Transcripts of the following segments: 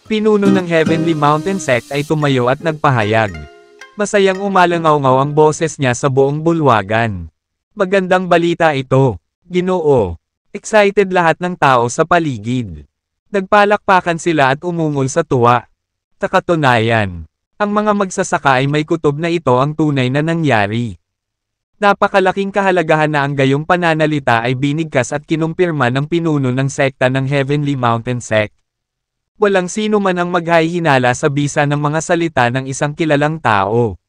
Pinuno ng Heavenly Mountain Sect ay tumayo at nagpahayag. Masayang umalangaw-ngaw ang boses niya sa buong bulwagan. Magandang balita ito, Ginoo. Excited lahat ng tao sa paligid. Nagpalakpakan sila at umungol sa tuwa. Sa katunayan, ang mga magsasaka ay may kutob na ito ang tunay na nangyari. Napakalaking kahalagahan na ang gayong pananalita ay binigkas at kinumpirma ng pinuno ng sekta ng Heavenly Mountain Sect. Walang sino man ang maghahinala sa bisa ng mga salita ng isang kilalang tao.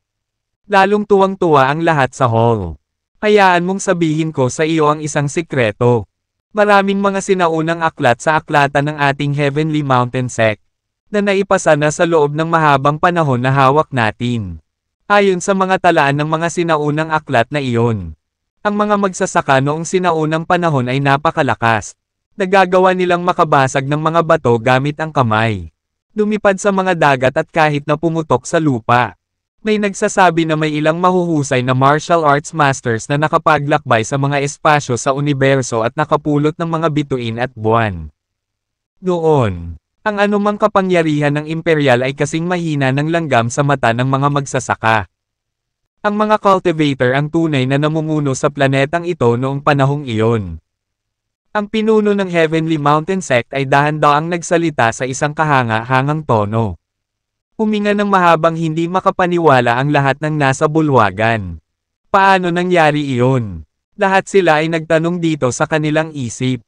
Lalong tuwang-tuwa ang lahat sa hall. Hayaan mong sabihin ko sa iyo ang isang sikreto. Maraming mga sinaunang aklat sa aklatan ng ating Heavenly Mountain Sect na naipasa na sa loob ng mahabang panahon na hawak natin. Ayon sa mga talaan ng mga sinaunang aklat na iyon, ang mga magsasaka noong sinaunang panahon ay napakalakas. Nagagawa nilang makabasag ng mga bato gamit ang kamay. Lumipad sa mga dagat at kahit na pumutok sa lupa. May nagsasabi na may ilang mahuhusay na martial arts masters na nakapaglakbay sa mga espasyo sa universo at nakapulot ng mga bituin at buwan. Noon, ang anumang kapangyarihan ng imperial ay kasing mahina ng langgam sa mata ng mga magsasaka. Ang mga cultivator ang tunay na namumuno sa planetang ito noong panahong iyon. Ang pinuno ng Heavenly Mountain Sect ay dahan-daang nagsalita sa isang kahanga-hangang tono. Huminga ng mahabang hindi makapaniwala ang lahat ng nasa bulwagan. Paano nangyari iyon? Lahat sila ay nagtanong dito sa kanilang isip.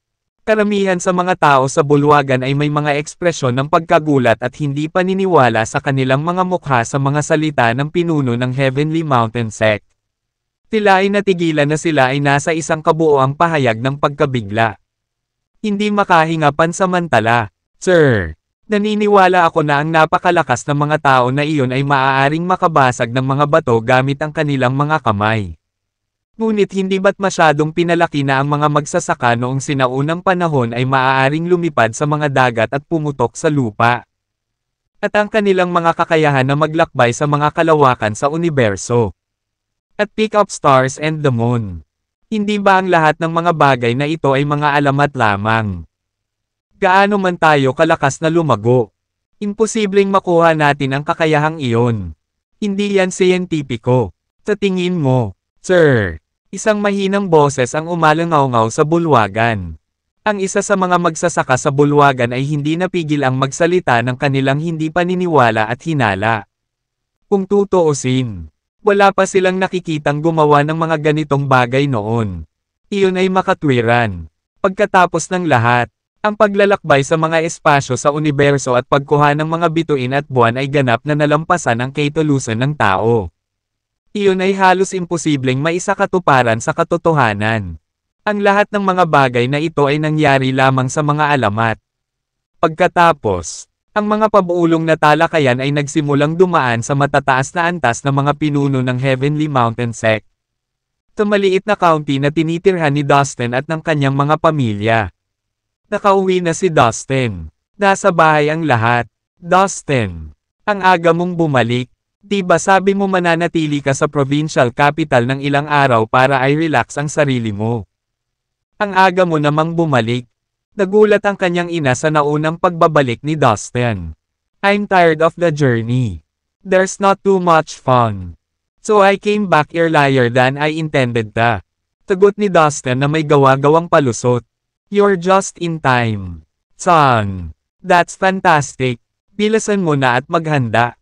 Karamihan sa mga tao sa bulwagan ay may mga ekspresyon ng pagkagulat at hindi paniniwala sa kanilang mga mukha sa mga salita ng pinuno ng Heavenly Mountain Sect. Tila ay natigilan na sila ay nasa isang kabuoang pahayag ng pagkabigla. Hindi makahinga pansamantala. Sir, naniniwala ako na ang napakalakas ng mga tao na iyon ay maaaring makabasag ng mga bato gamit ang kanilang mga kamay. Ngunit hindi ba't masyadong pinalaki na ang mga magsasaka noong sinaunang panahon ay maaaring lumipad sa mga dagat at pumutok sa lupa? At ang kanilang mga kakayahan na maglakbay sa mga kalawakan sa universo. At pick up stars and the moon. Hindi ba ang lahat ng mga bagay na ito ay mga alamat lamang? Gaano man tayo kalakas na lumago, imposibleng makuha natin ang kakayahang iyon. Hindi yan siyentipiko. Sa tingin mo, sir, isang mahinang boses ang umalangaw-ngaw sa bulwagan. Ang isa sa mga magsasaka sa bulwagan ay hindi napigil ang magsalita ng kanilang hindi paniniwala at hinala. Kung tutuusin, wala pa silang nakikitang gumawa ng mga ganitong bagay noon. Iyon ay makatwiran. Pagkatapos ng lahat, ang paglalakbay sa mga espasyo sa universo at pagkuha ng mga bituin at buwan ay ganap na nalampasan ang katulusan ng tao. Iyon ay halos imposibleng maisakatuparan sa katotohanan. Ang lahat ng mga bagay na ito ay nangyari lamang sa mga alamat. Pagkatapos, ang mga pabuulong na talakayan ay nagsimulang dumaan sa matataas na antas ng mga pinuno ng Heavenly Mountain Sect. Sa maliit na county na tinitirhan ni Dustin at ng kanyang mga pamilya. Nakauwi na si Dustin. Nasa bahay ang lahat. Dustin, ang aga mong bumalik. Diba sabi mo mananatili ka sa provincial capital ng ilang araw para ay relax ang sarili mo? Ang aga mo namang bumalik. Nagulat ang kanyang ina sa naunang pagbabalik ni Dustin. I'm tired of the journey. There's not too much fun. So I came back earlier than I intended ta. Tagot ni Dustin na may gawa-gawang palusot. You're just in time. Son, that's fantastic. Bilasan mo na at maghanda.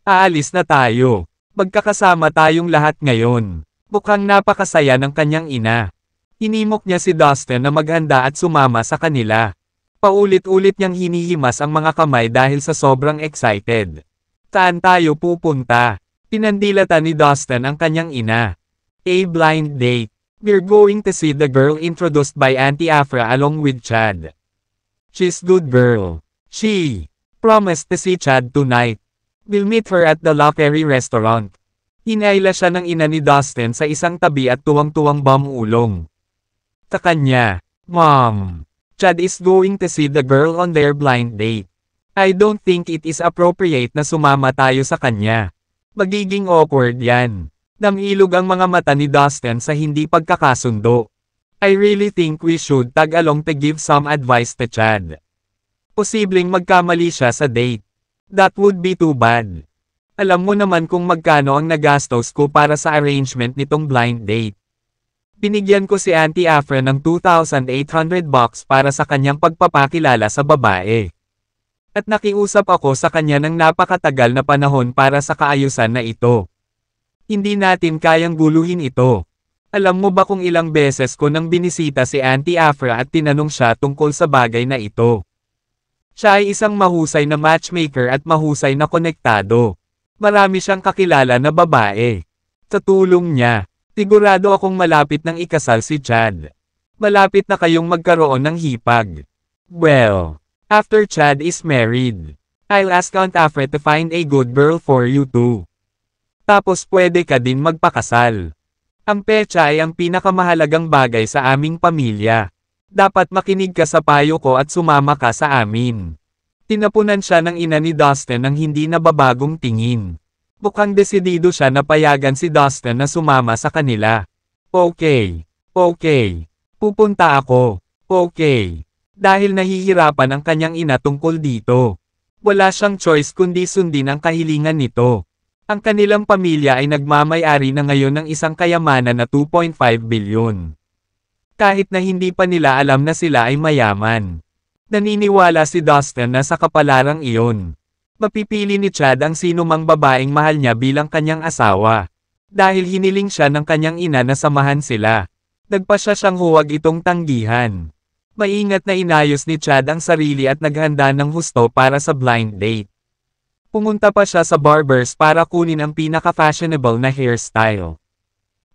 Aalis na tayo. Magkakasama tayong lahat ngayon. Mukhang napakasaya ng kanyang ina. Hinimok niya si Dustin na maghanda at sumama sa kanila. Paulit-ulit niyang hinihimas ang mga kamay dahil sa sobrang excited. Saan tayo pupunta? Pinandilata ni Dustin ang kanyang ina. A blind date. We're going to see the girl introduced by Auntie Afra along with Chad. She's good girl. She promised to see Chad tonight. We'll meet her at the La Ferry restaurant. Hinayla siya ng ina ni Dustin sa isang tabi at tuwang-tuwang bumulong. Sa kanya, Mom, Chad is going to see the girl on their blind date. I don't think it is appropriate na sumama tayo sa kanya. Magiging awkward yan. Namilog ang mga mata ni Dustin sa hindi pagkakasundo. I really think we should tag along to give some advice to Chad. Posibleng magkamali siya sa date. That would be too bad. Alam mo naman kung magkano ang nagastos ko para sa arrangement nitong blind date. Binigyan ko si Auntie Afra ng $2,800 para sa kanyang pagpapakilala sa babae. At nakiusap ako sa kanya ng napakatagal na panahon para sa kaayusan na ito. Hindi natin kayang guluhin ito. Alam mo ba kung ilang beses ko nang binisita si Auntie Afra at tinanong siya tungkol sa bagay na ito? Siya ay isang mahusay na matchmaker at mahusay na konektado. Marami siyang kakilala na babae. Sa tulong niya, sigurado akong malapit nang ikasal si Chad. Malapit na kayong magkaroon ng hipag. Well, after Chad is married, I'll ask Aunt Afra to find a good girl for you too. Tapos pwede ka din magpakasal. Ang petsa ay ang pinakamahalagang bagay sa aming pamilya. Dapat makinig ka sa payo ko at sumama ka sa amin. Tinapunan siya ng ina ni Dustin ng hindi nababagong tingin. Mukhang desidido siya na payagan si Dustin na sumama sa kanila. Okay. Pupunta ako. Okay. Dahil nahihirapan ang kanyang ina tungkol dito. Wala siyang choice kundi sundin ang kahilingan nito. Ang kanilang pamilya ay nagmamay-ari na ngayon ng isang kayamanan na 2.5 bilyon. Kahit na hindi pa nila alam na sila ay mayaman. Naniniwala si Dustin na sa kapalarang iyon. Mapipili ni Chad ang sinumang babaeng mahal niya bilang kanyang asawa. Dahil hiniling siya ng kanyang ina na samahan sila. Nagpasya siyang huwag itong tanggihan. Maingat na inayos ni Chad ang sarili at naghanda ng husto para sa blind date. Pumunta pa siya sa barbers para kunin ang pinaka-fashionable na hairstyle.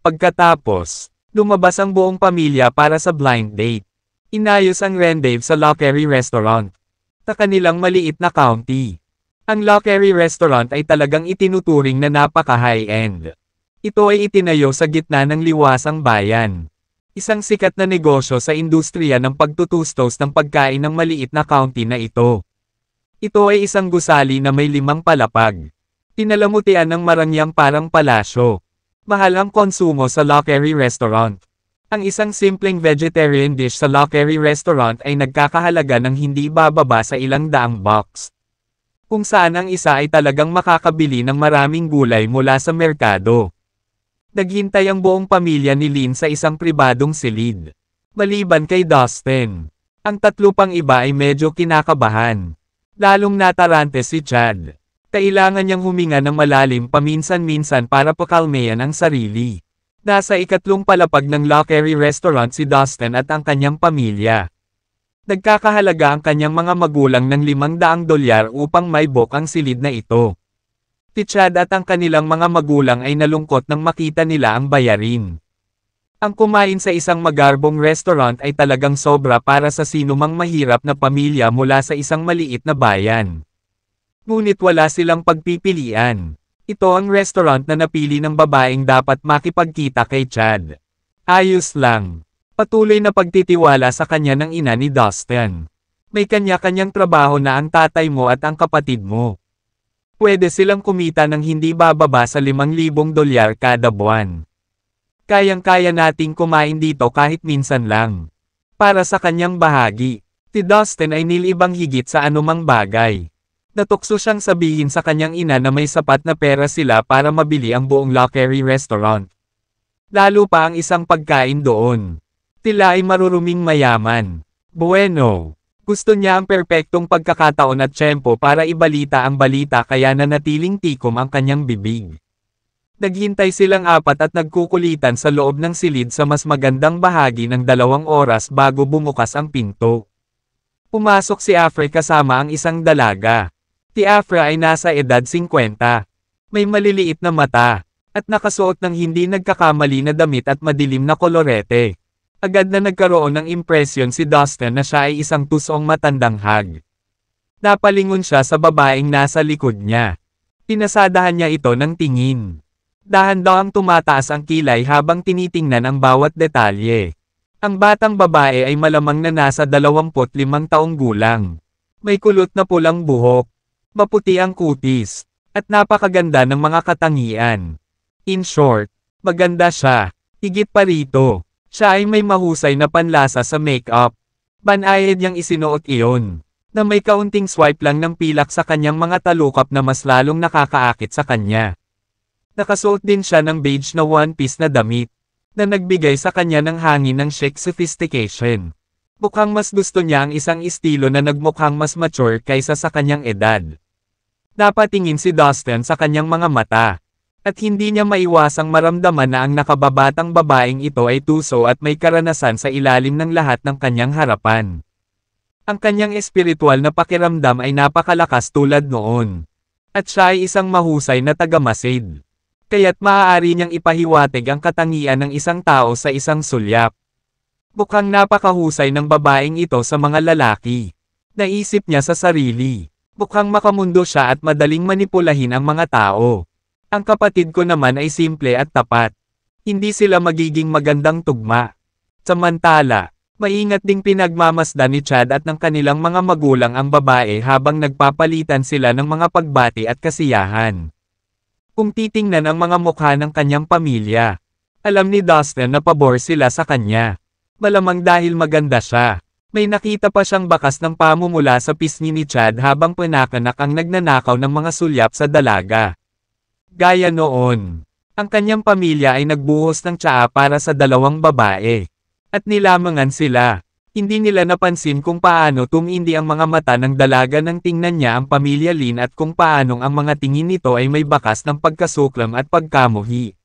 Pagkatapos, lumabas ang buong pamilya para sa blind date. Inayos ang rendezvous sa Lockery Restaurant. Sa kanilang maliit na county. Ang Lockery Restaurant ay talagang itinuturing na napaka-high-end. Ito ay itinayo sa gitna ng liwasang bayan. Isang sikat na negosyo sa industriya ng pagtutustos ng pagkain ng maliit na county na ito. Ito ay isang gusali na may 5 palapag. Pinalamutian ng marangyang parang palasyo. Mahal ang konsumo sa Lockery Restaurant. Ang isang simpleng vegetarian dish sa Lockery Restaurant ay nagkakahalaga ng hindi bababa sa ilang daang box. Kung saan ang isa ay talagang makakabili ng maraming gulay mula sa merkado. Naghintay ang buong pamilya ni Lynn sa isang pribadong silid. Maliban kay Dustin. Ang 3 pang iba ay medyo kinakabahan. Lalong natarante si Chad. Kailangan niyang huminga ng malalim paminsan-minsan para pakalmayan ang sarili. Nasa 3 palapag ng Lockery Restaurant si Dustin at ang kanyang pamilya. Nagkakahalaga ang kanyang mga magulang ng $500 upang maibok ang silid na ito. Si Chad at ang kanilang mga magulang ay nalungkot nang makita nila ang bayarin. Ang kumain sa isang magarbong restaurant ay talagang sobra para sa sinumang mahirap na pamilya mula sa isang maliit na bayan. Ngunit wala silang pagpipilian. Ito ang restaurant na napili ng babaeng dapat makipagkita kay Chad. Ayos lang. Patuloy na pagtitiwala sa kanya ng ina ni Dustin. May kanya-kanyang trabaho na ang tatay mo at ang kapatid mo. Pwede silang kumita ng hindi bababa sa $5,000 kada buwan. Kayang-kaya nating kumain dito kahit minsan lang. Para sa kanyang bahagi, si Dustin ay nilibang higit sa anumang bagay. Natukso siyang sabihin sa kanyang ina na may sapat na pera sila para mabili ang buong Lockery Restaurant. Lalo pa ang isang pagkain doon. Sila ay maruruming mayaman. Bueno. Gusto niya ang perpektong pagkakataon at tiyempo para ibalita ang balita kaya nanatiling tikom ang kanyang bibig. Naghintay silang 4 at nagkukulitan sa loob ng silid sa mas magandang bahagi ng 2 oras bago bumukas ang pinto. Pumasok si Afra kasama ang isang dalaga. Si Afra ay nasa edad 50. May maliliit na mata, at nakasuot ng hindi nagkakamali na damit at madilim na kolorete. Agad na nagkaroon ng impresyon si Dustin na siya ay isang tusong matandang hag. Napalingon siya sa babaeng nasa likod niya. Pinasadahan niya ito ng tingin. Dahan-dahang tumataas ang kilay habang tinitingnan ang bawat detalye. Ang batang babae ay malamang na nasa 25 taong gulang. May kulot na pulang buhok, maputi ang kutis, at napakaganda ng mga katangian. In short, maganda siya. Higit pa rito, Siya ay may mahusay na panlasa sa makeup. Banayad niyang isinuot iyon, na may kaunting swipe lang ng pilak sa kanyang mga talukap na mas lalong nakakaakit sa kanya. Nakasuot din siya ng beige na one-piece na damit, na nagbigay sa kanya ng hangin ng chic sophistication. Mukhang mas gusto niya ang isang estilo na nagmukhang mas mature kaysa sa kanyang edad. Napatingin si Dustin sa kanyang mga mata, at hindi niya maiwasang maramdaman na ang nakababatang babaeng ito ay tuso at may karanasan sa ilalim ng lahat ng kanyang harapan. Ang kanyang espiritual na pakiramdam ay napakalakas tulad noon. At siya ay isang mahusay na taga-masid. Kaya't maaari niyang ipahiwatig ang katangian ng isang tao sa isang sulyap. Mukhang napakahusay ng babaeng ito sa mga lalaki. Naisip niya sa sarili. Mukhang makamundo siya at madaling manipulahin ang mga tao. Ang kapatid ko naman ay simple at tapat. Hindi sila magiging magandang tugma. Samantala, maingat ding pinagmamasdan ni Chad at ng kanilang mga magulang ang babae habang nagpapalitan sila ng mga pagbati at kasiyahan. Kung titingnan ang mga mukha ng kanyang pamilya, alam ni Dustin na pabor sila sa kanya. Malamang dahil maganda siya. May nakita pa siyang bakas ng pamumula sa pisngi ni Chad habang pinakanak ang nagnanakaw ng mga sulyap sa dalaga. Gaya noon, ang kanyang pamilya ay nagbuhos ng tsaa para sa dalawang babae. At nilamangan sila. Hindi nila napansin kung paano tumindi ang mga mata ng dalaga nang tingnan niya ang pamilya Lin at kung paanong ang mga tingin nito ay may bakas ng pagkasuklam at pagkamuhi.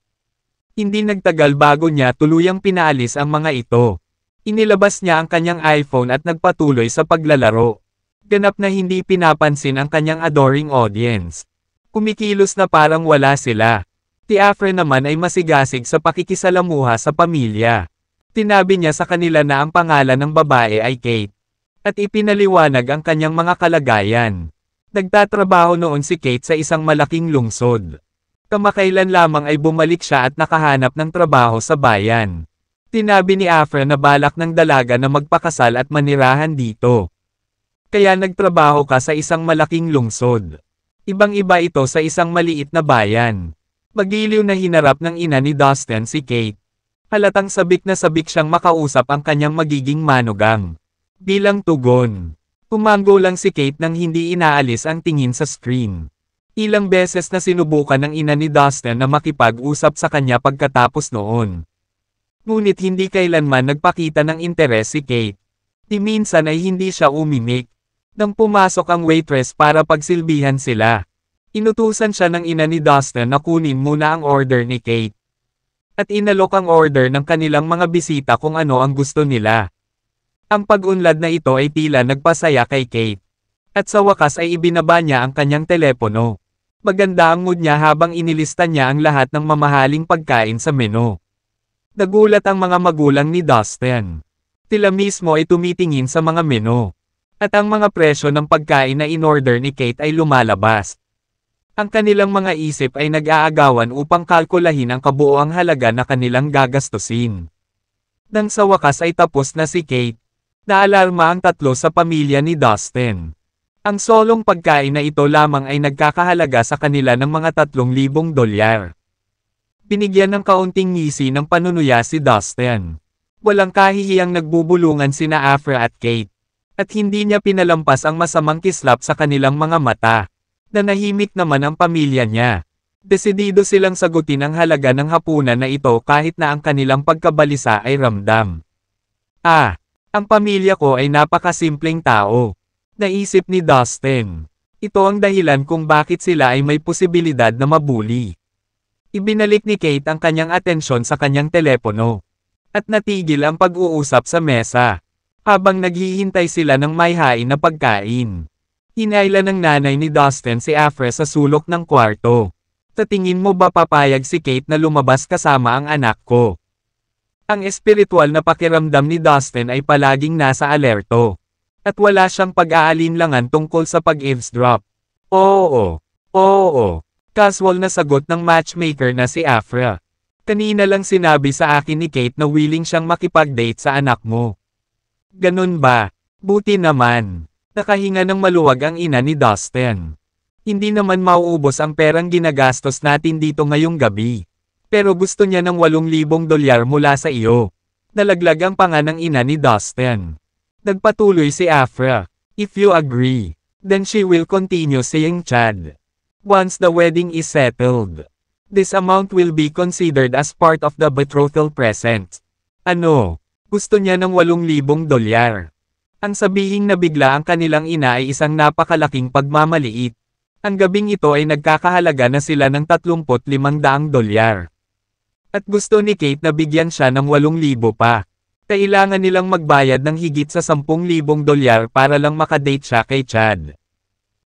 Hindi nagtagal bago niya tuluyang pinaalis ang mga ito. Inilabas niya ang kanyang iPhone at nagpatuloy sa paglalaro. Ganap na hindi pinapansin ang kanyang adoring audience. Kumikilos na parang wala sila. Si Afra naman ay masigasig sa pakikisalamuha sa pamilya. Tinabi niya sa kanila na ang pangalan ng babae ay Kate. At ipinaliwanag ang kanyang mga kalagayan. Nagtatrabaho noon si Kate sa isang malaking lungsod. Kamakailan lamang ay bumalik siya at nakahanap ng trabaho sa bayan. Tinabi ni Afra na balak ng dalaga na magpakasal at manirahan dito. Kaya nagtrabaho ka sa isang malaking lungsod. Ibang-iba ito sa isang maliit na bayan. Magiliw na hinarap ng ina ni Dustin si Kate. Halatang sabik na sabik siyang makausap ang kanyang magiging manugang. Bilang tugon, umanggo lang si Kate nang hindi inaalis ang tingin sa screen. Ilang beses na sinubukan ng ina ni Dustin na makipag-usap sa kanya pagkatapos noon. Ngunit hindi kailanman nagpakita ng interes si Kate. Di minsan ay hindi siya umimik. Nang pumasok ang waitress para pagsilbihan sila, inutusan siya ng ina ni Dustin na kunin muna ang order ni Kate. At inalok ang order ng kanilang mga bisita kung ano ang gusto nila. Ang pag-unlad na ito ay tila nagpasaya kay Kate. At sa wakas ay ibinaba niya ang kanyang telepono. Maganda ang mood niya habang inilista niya ang lahat ng mamahaling pagkain sa menu. Nagulat ang mga magulang ni Dustin. Sila mismo ay tumitingin sa mga menu. At ang mga presyo ng pagkain na in-order ni Kate ay lumalabas. Ang kanilang mga isip ay nag-aagawan upang kalkulahin ang kabuoang halaga na kanilang gagastusin. Nang sa wakas ay tapos na si Kate, naalarma ang tatlo sa pamilya ni Dustin. Ang solong pagkain na ito lamang ay nagkakahalaga sa kanila ng mga $3,000. Binigyan ng kaunting ngisi ng panunuya si Dustin. Walang kahihiyang nagbubulungan sina Afra at Kate. At hindi niya pinalampas ang masamang kislap sa kanilang mga mata. Nanahimik naman ang pamilya niya. Desidido silang sagutin ang halaga ng hapunan na ito kahit na ang kanilang pagkabalisa ay ramdam. Ang pamilya ko ay napakasimpleng tao. Naisip ni Dustin. Ito ang dahilan kung bakit sila ay may posibilidad na mabuli. Ibinalik ni Kate ang kanyang atensyon sa kanyang telepono. At natigil ang pag-uusap sa mesa. Habang naghihintay sila ng may hain na pagkain. Hinayla ng nanay ni Dustin si Afra sa sulok ng kwarto. Sa tingin mo ba papayag si Kate na lumabas kasama ang anak ko? Ang espiritual na pakiramdam ni Dustin ay palaging nasa alerto. At wala siyang pag-aalinlangan tungkol sa pag-eavesdrop. Oo. Casual na sagot ng matchmaker na si Afra. Kanina lang sinabi sa akin ni Kate na willing siyang makipag-date sa anak mo. Ganun ba? Buti naman. Nakahinga ng maluwag ang ina ni Dustin. Hindi naman mauubos ang perang ginagastos natin dito ngayong gabi. Pero gusto niya ng $8,000 mula sa iyo. Nalaglag ang panga ng ina ni Dustin. Nagpatuloy si Afra. If you agree, then she will continue seeing Chad. Once the wedding is settled, this amount will be considered as part of the betrothal present. Ano? Gusto niya ng $8,000. Ang sabihing nabigla ang kanilang ina ay isang napakalaking pagmamaliit. Ang gabing ito ay nagkakahalaga na sila ng $35,000. At gusto ni Kate na bigyan siya ng $8,000 pa. Kailangan nilang magbayad ng higit sa $10,000 para lang makadate siya kay Chad.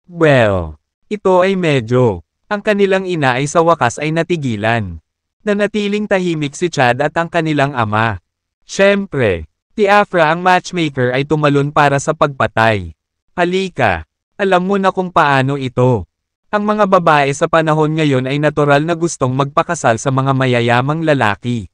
Well, ito ay medyo. Ang kanilang ina ay sa wakas ay natigilan. Nanatiling tahimik si Chad at ang kanilang ama. Siyempre, si Afra ang matchmaker ay tumalon para sa pagpatay. Halika, alam mo na kung paano ito. Ang mga babae sa panahon ngayon ay natural na gustong magpakasal sa mga mayayamang lalaki.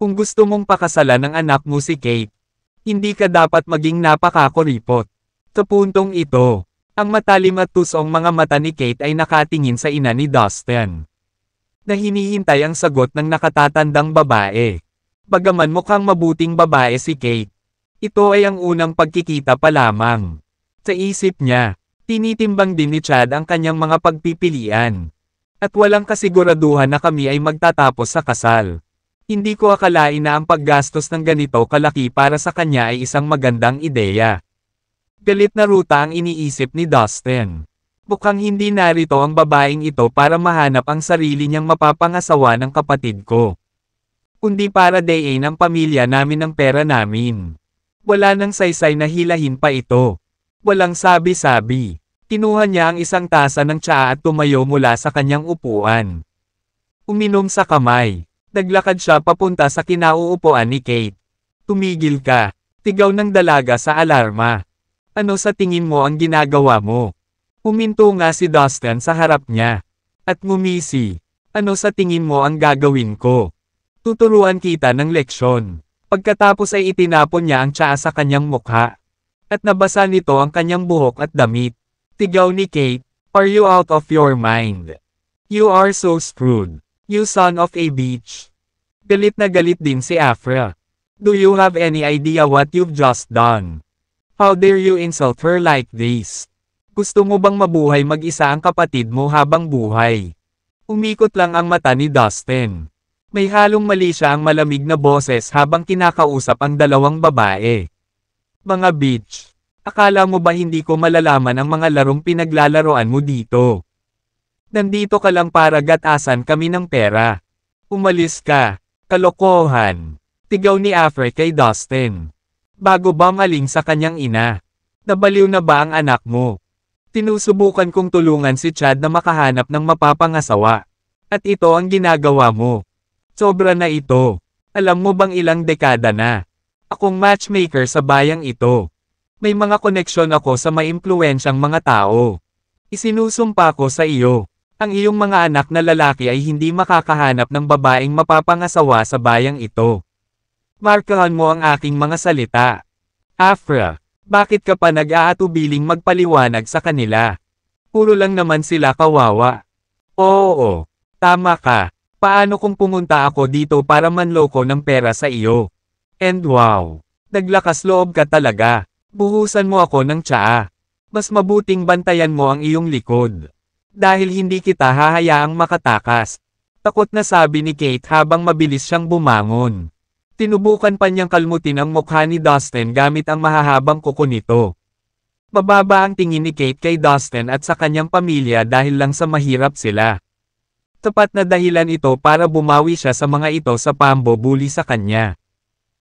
Kung gusto mong pakasalan ng anak mo si Kate, hindi ka dapat maging napakakuripot. Sa puntong ito, ang matalim at tusong mga mata ni Kate ay nakatingin sa ina ni Dustin. Na hinihintay ang sagot ng nakatatandang babae. Bagaman mukhang mabuting babae si Kate, ito ay ang unang pagkikita pa lamang. Sa isip niya, tinitimbang din ni Chad ang kanyang mga pagpipilian. At walang kasiguraduhan na kami ay magtatapos sa kasal. Hindi ko akalain na ang paggastos ng ganito kalaki para sa kanya ay isang magandang ideya. Galit na ruta ang iniisip ni Dustin. Mukhang hindi narito ang babaeng ito para mahanap ang sarili niyang mapapangasawa ng kapatid ko. Kundi para dayin ang pamilya namin ng pera namin. Wala nang saysay na hilahin pa ito. Walang sabi-sabi. Kinuha niya ang isang tasa ng tsaa at tumayo mula sa kanyang upuan. Uminom sa kamay. Naglakad siya papunta sa kinauupuan ni Kate. Tumigil ka. Tigaw ng dalaga sa alarma. Ano sa tingin mo ang ginagawa mo? Huminto nga si Dustin sa harap niya. At ngumisi. Ano sa tingin mo ang gagawin ko? Tuturuan kita ng leksyon. Pagkatapos ay itinapon niya ang tsaa sa kanyang mukha. At nabasa nito ang kanyang buhok at damit. Tigaw ni Kate, are you out of your mind? You are so screwed. You son of a bitch. Galit na galit din si Afra. Do you have any idea what you've just done? How dare you insult her like this? Gusto mo bang mabuhay mag-isa ang kapatid mo habang buhay? Umikot lang ang mata ni Dustin. May halong mali siya ang malamig na boses habang kinakausap ang dalawang babae. Mga bitch, akala mo ba hindi ko malalaman ang mga larong pinaglalaroan mo dito? Nandito ka lang para gatasan kami ng pera. Umalis ka, kalokohan. Tigaw ni Afra kay Dustin. Bago ba maling sa kanyang ina? Nabaliw na ba ang anak mo? Tinusubukan kong tulungan si Chad na makahanap ng mapapangasawa. At ito ang ginagawa mo. Sobra na ito. Alam mo bang ilang dekada na? Akong matchmaker sa bayang ito. May mga koneksyon ako sa maimpluwensyang mga tao. Isinusumpa ko sa iyo. Ang iyong mga anak na lalaki ay hindi makakahanap ng babaeng mapapangasawa sa bayang ito. Markahan mo ang aking mga salita. Afra, bakit ka pa nag-aatubiling magpaliwanag sa kanila? Puro lang naman sila kawawa. Oo, tama ka. Paano kung pumunta ako dito para manloko ng pera sa iyo? And wow, naglakas loob ka talaga. Buhusan mo ako ng tsaa. Mas mabuting bantayan mo ang iyong likod. Dahil hindi kita hahayaang makatakas. Takot na sabi ni Kate habang mabilis siyang bumangon. Tinubukan pa niyang kalmutin ang mukha ni Dustin gamit ang mahahabang kuko nito. Mababa ang tingin ni Kate kay Dustin at sa kanyang pamilya dahil lang sa mahirap sila. Tapat na dahilan ito para bumawi siya sa mga ito sa pambubuli sa kanya.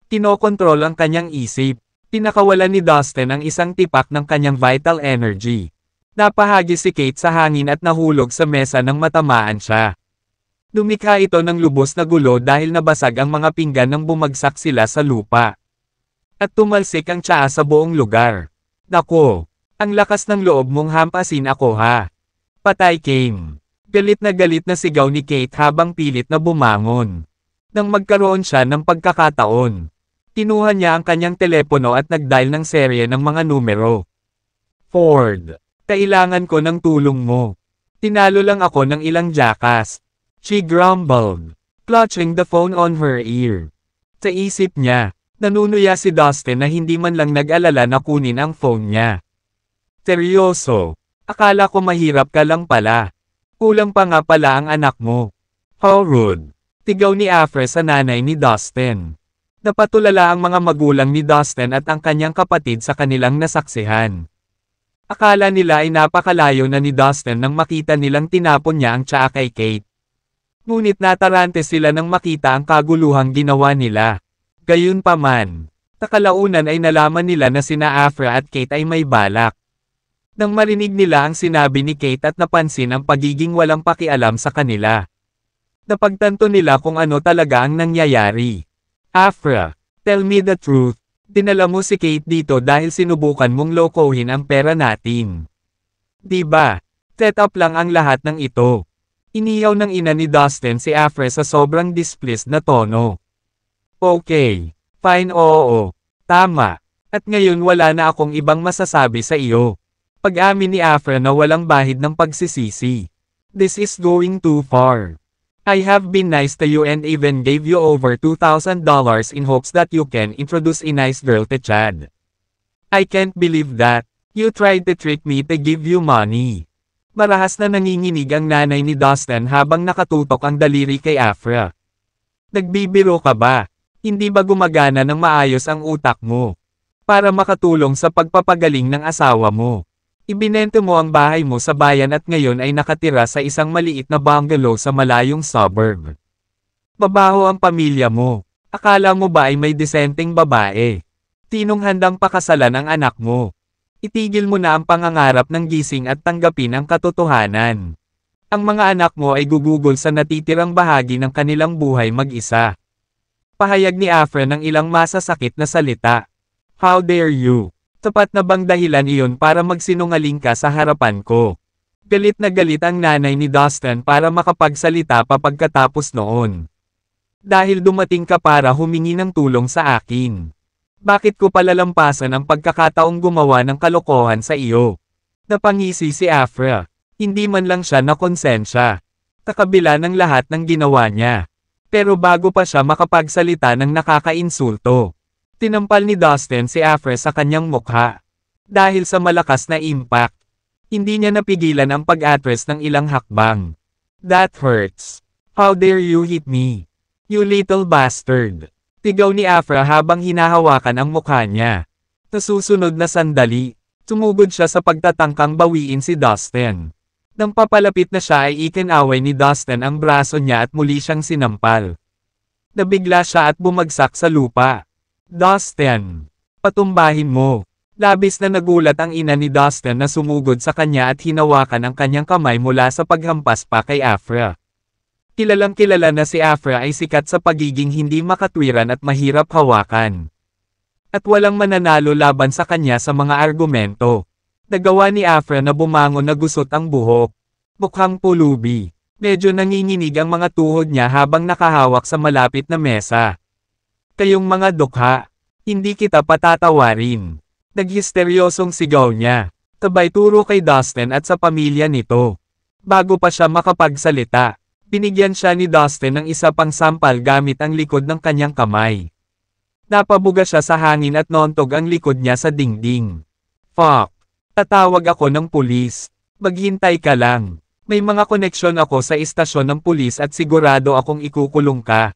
Kinokontrol ang kanyang isip. Pinakawalan ni Dustin ang isang tipak ng kanyang vital energy. Napahagi si Kate sa hangin at nahulog sa mesa nang matamaan siya. Lumikha ito ng lubos na gulo dahil nabasag ang mga pinggan nang bumagsak sila sa lupa. At tumalsik ang tsaa sa buong lugar. Nako, ang lakas ng loob mong hampasin ako ha. Patay Kane. Galit na sigaw ni Kate habang pilit na bumangon. Nang magkaroon siya ng pagkakataon. Kinuha niya ang kanyang telepono at nag-dial ng serye ng mga numero. Ford. Kailangan ko ng tulong mo. Tinalo lang ako ng ilang jackass. She grumbled, clutching the phone on her ear. Sa isip niya, nanunuya si Dustin na hindi man lang nag-alala na kunin ang phone niya. Seryoso, akala ko mahirap ka lang pala. Kulang pa nga pala ang anak mo. How rude. Tigaw ni Afra sa nanay ni Dustin. Napatulala ang mga magulang ni Dustin at ang kanyang kapatid sa kanilang nasaksihan. Akala nila ay napakalayo na ni Dustin nang makita nilang tinapon niya ang tsaa kay Kate. Ngunit natarante sila nang makita ang kaguluhang ginawa nila. Gayunpaman, takalaunan ay nalaman nila na sina Afra at Kate ay may balak. Nang marinig nila ang sinabi ni Kate at napansin ang pagiging walang pakialam sa kanila. Napagtanto nila kung ano talaga ang nangyayari. Afra, tell me the truth. Dinala mo si Kate dito dahil sinubukan mong lokohin ang pera natin. Diba? Set up lang ang lahat ng ito. Iniyaw ng ina ni Dustin si Afra sa sobrang displeased na tono. Okay, fine, oo, tama. At ngayon wala na akong ibang masasabi sa iyo. Pag-amin ni Afra na walang bahid ng pagsisisi. This is going too far. I have been nice to you and even gave you over $2,000 in hopes that you can introduce a nice girl to Chad. I can't believe that. You tried to trick me to give you money. Marahas na nanginginig ang nanay ni Dustin habang nakatutok ang daliri kay Afra. Nagbibiro ka ba? Hindi ba gumagana ng maayos ang utak mo? Para makatulong sa pagpapagaling ng asawa mo. Ibinento mo ang bahay mo sa bayan at ngayon ay nakatira sa isang maliit na bungalow sa malayong suburb. Babaho ang pamilya mo. Akala mo ba ay may disenteng babae? Tinong handang pakasalan ang anak mo. Itigil mo na ang pangangarap ng gising at tanggapin ang katotohanan. Ang mga anak mo ay gugugol sa natitirang bahagi ng kanilang buhay mag-isa. Pahayag ni Afra ng ilang masasakit na salita. How dare you? Tapat na bang dahilan iyon para magsinungaling ka sa harapan ko? Galit na galit ang nanay ni Dustin para makapagsalita pa pagkatapos noon. Dahil dumating ka para humingi ng tulong sa akin. Bakit ko palalampasan ang pagkakataong gumawa ng kalokohan sa iyo? Napangisi si Afra. Hindi man lang siya nakonsensya. Kakabila ng lahat ng ginawa niya. Pero bago pa siya makapagsalita ng nakakainsulto. Tinampal ni Dustin si Afra sa kanyang mukha. Dahil sa malakas na impact, hindi niya napigilan ang pag-atras ng ilang hakbang. That hurts. How dare you hit me? You little bastard. Tigaw ni Afra habang hinahawakan ang mukha niya. Sa susunod na sandali, tumugod siya sa pagtatangkang bawiin si Dustin. Nang papalapit na siya ay ikinaway ni Dustin ang braso niya at muli siyang sinampal. Nabigla siya at bumagsak sa lupa. Dustin, patumbahin mo. Labis na nagulat ang ina ni Dustin na sumugod sa kanya at hinawakan ang kanyang kamay mula sa paghampas pa kay Afra. Kilalang kilala na si Afra ay sikat sa pagiging hindi makatwiran at mahirap hawakan. At walang mananalo laban sa kanya sa mga argumento. Nagawa ni Afra na bumangon na gusot ang buhok. Mukhang pulubi. Medyo nanginginig ang mga tuhod niya habang nakahawak sa malapit na mesa. Kayong mga dukha, hindi kita patatawarin. Naghisteryosong sigaw niya. Sabay turo kay Dustin at sa pamilya nito. Bago pa siya makapagsalita, binigyan siya ni Dustin ng isa pang sampal gamit ang likod ng kanyang kamay. Napabuga siya sa hangin at nontog ang likod niya sa dingding. Fuck! Tatawag ako ng pulis. Maghintay ka lang. May mga koneksyon ako sa istasyon ng pulis at sigurado akong ikukulong ka.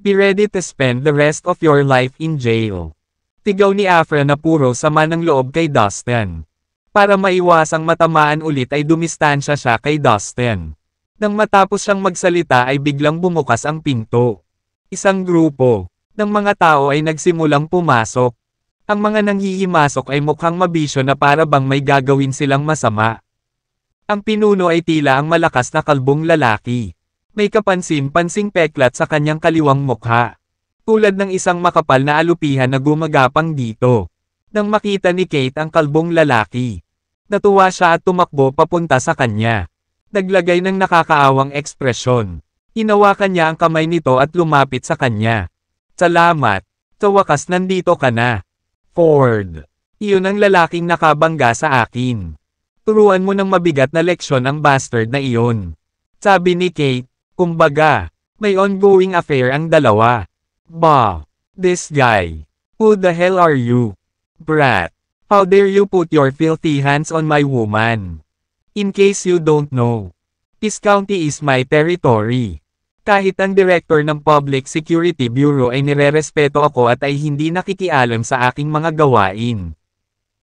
Be ready to spend the rest of your life in jail. Tigaw ni Afra na puro sama ng loob kay Dustin. Para maiwasang matamaan ulit ay dumistansya siya kay Dustin. Nang matapos siyang magsalita ay biglang bumukas ang pinto. Isang grupo ng mga tao ay nagsimulang pumasok. Ang mga nanghihimasok ay mukhang mabisyo na para bang may gagawin silang masama. Ang pinuno ay tila ang malakas na kalbong lalaki. May kapansin-pansing peklat sa kanyang kaliwang mukha. Tulad ng isang makapal na alupihan na gumagapang dito. Nang makita ni Kate ang kalbong lalaki, natuwa siya at tumakbo papunta sa kanya. Naglagay ng nakakaawang ekspresyon. Hinawakan niya ang kamay nito at lumapit sa kanya. Salamat. Sa wakas nandito ka na. Ford. Iyon ang lalaking nakabangga sa akin. Turuan mo ng mabigat na leksyon ang bastard na iyon. Sabi ni Kate. Kumbaga, may ongoing affair ang dalawa. Bah! This guy. Who the hell are you? Brat. How dare you put your filthy hands on my woman? In case you don't know, this county is my territory. Kahit ang director ng Public Security Bureau ay nirerespeto ako at ay hindi nakikialam sa aking mga gawain.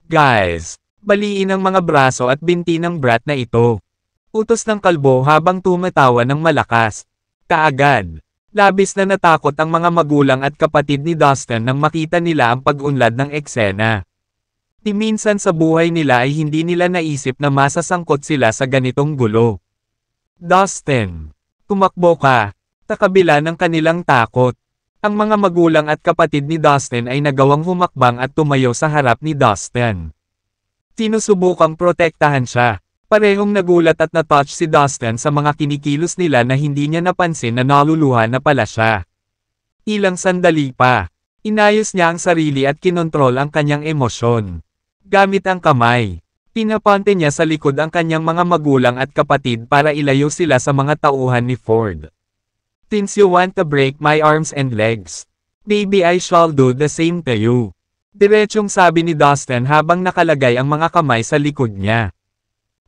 Guys, baliin ang mga braso at binti ng brat na ito. Utos ng kalbo habang tumatawa ng malakas. Kaagad. Labis na natakot ang mga magulang at kapatid ni Dustin nang makita nila ang pag-unlad ng eksena. Ni minsan sa buhay nila ay hindi nila naisip na masasangkot sila sa ganitong gulo. Dustin, tumakbo ka, sa kabila ng kanilang takot. Ang mga magulang at kapatid ni Dustin ay nagawang humakbang at tumayo sa harap ni Dustin. Sinusubukang protektahan siya. Parehong nagulat at na-touch si Dustin sa mga kinikilos nila na hindi niya napansin na naluluha na pala siya. Ilang sandali pa, inayos niya ang sarili at kinontrol ang kanyang emosyon. Gamit ang kamay, pinapante niya sa likod ang kanyang mga magulang at kapatid para ilayo sila sa mga tauhan ni Ford. Since you want to break my arms and legs, maybe I shall do the same to you. Diretsong sabi ni Dustin habang nakalagay ang mga kamay sa likod niya.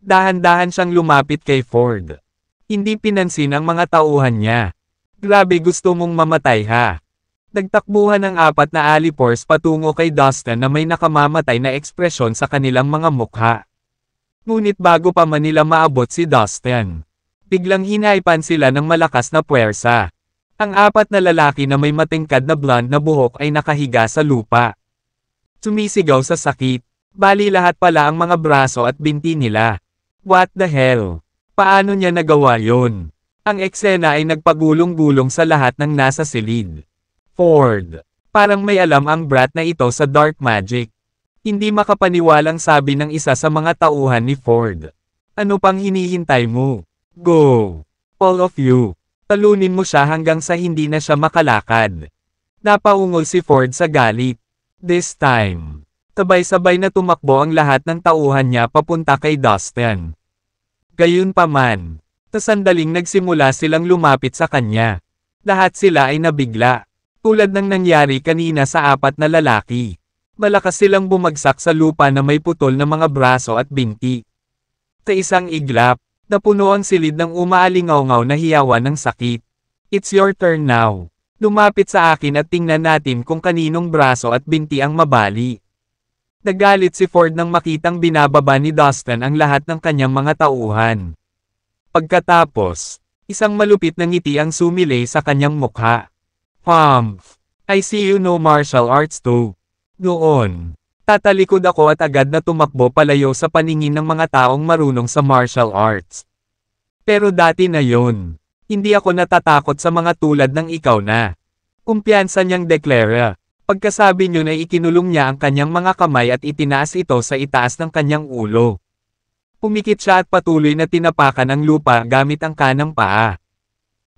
Dahan-dahan siyang lumapit kay Ford. Hindi pinansin ang mga tauhan niya. Grabe, gusto mong mamatay ha. Nagtakbuhan ang 4 na alipors patungo kay Dustin na may nakamamatay na ekspresyon sa kanilang mga mukha. Ngunit bago pa man nila maabot si Dustin, biglang hinaipan sila ng malakas na puwersa. Ang 4 na lalaki na may matingkad na blonde na buhok ay nakahiga sa lupa. Sumisigaw sa sakit. Bali lahat pala ang mga braso at binti nila. What the hell? Paano niya nagawa yon? Ang eksena ay nagpagulong-gulong sa lahat ng nasa silid. Ford. Parang may alam ang brat na ito sa dark magic. Hindi makapaniwalang sabi ng isa sa mga tauhan ni Ford. Ano pang hinihintay mo? Go! All of you. Talunin mo siya hanggang sa hindi na siya makalakad. Napaungol si Ford sa galit. This time. Sabay-sabay na tumakbo ang lahat ng tauhan niya papunta kay Dustin. Gayunpaman, sa sandaling nagsimula silang lumapit sa kanya. Lahat sila ay nabigla. Tulad ng nangyari kanina sa 4 na lalaki. Malakas silang bumagsak sa lupa na may putol na mga braso at binti. Sa isang iglap, napuno ang silid ng umaalingaw-ngaw na hiyawan ng sakit. It's your turn now. Lumapit sa akin at tingnan natin kung kaninong braso at binti ang mabali. Nagalit si Ford nang makitang binababa ni Dustin ang lahat ng kanyang mga tauhan. Pagkatapos, isang malupit na ngiti ang sumilay sa kanyang mukha. Humph! I see you know martial arts too. Noon, tatalikod ako at agad na tumakbo palayo sa paningin ng mga taong marunong sa martial arts. Pero dati na yon. Hindi ako natatakot sa mga tulad ng ikaw na. Kumpiyansa niyang deklara. Pagkasabi niyo ay ikinulong niya ang kanyang mga kamay at itinaas ito sa itaas ng kanyang ulo. Pumikit siya at patuloy na tinapakan ang lupa gamit ang kanang paa.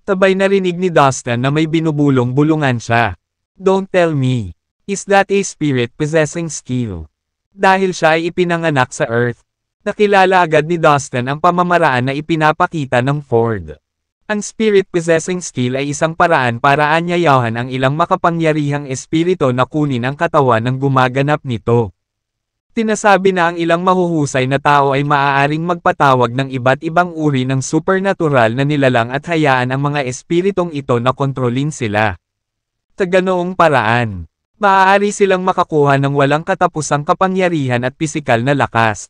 Tabay narinig ni Dustin na may binubulong-bulungan siya. Don't tell me. Is that a spirit-possessing skill? Dahil siya ay ipinanganak sa Earth, nakilala agad ni Dustin ang pamamaraan na ipinapakita ng Ford. Ang spirit-possessing skill ay isang paraan para anyayahan ang ilang makapangyarihang espiritu na kunin ang katawan ng gumaganap nito. Tinasabi na ang ilang mahuhusay na tao ay maaaring magpatawag ng iba't ibang uri ng supernatural na nilalang at hayaan ang mga espiritong ito na kontrolin sila. Sa ganoong paraan, maaari silang makakuha ng walang katapusang kapangyarihan at pisikal na lakas.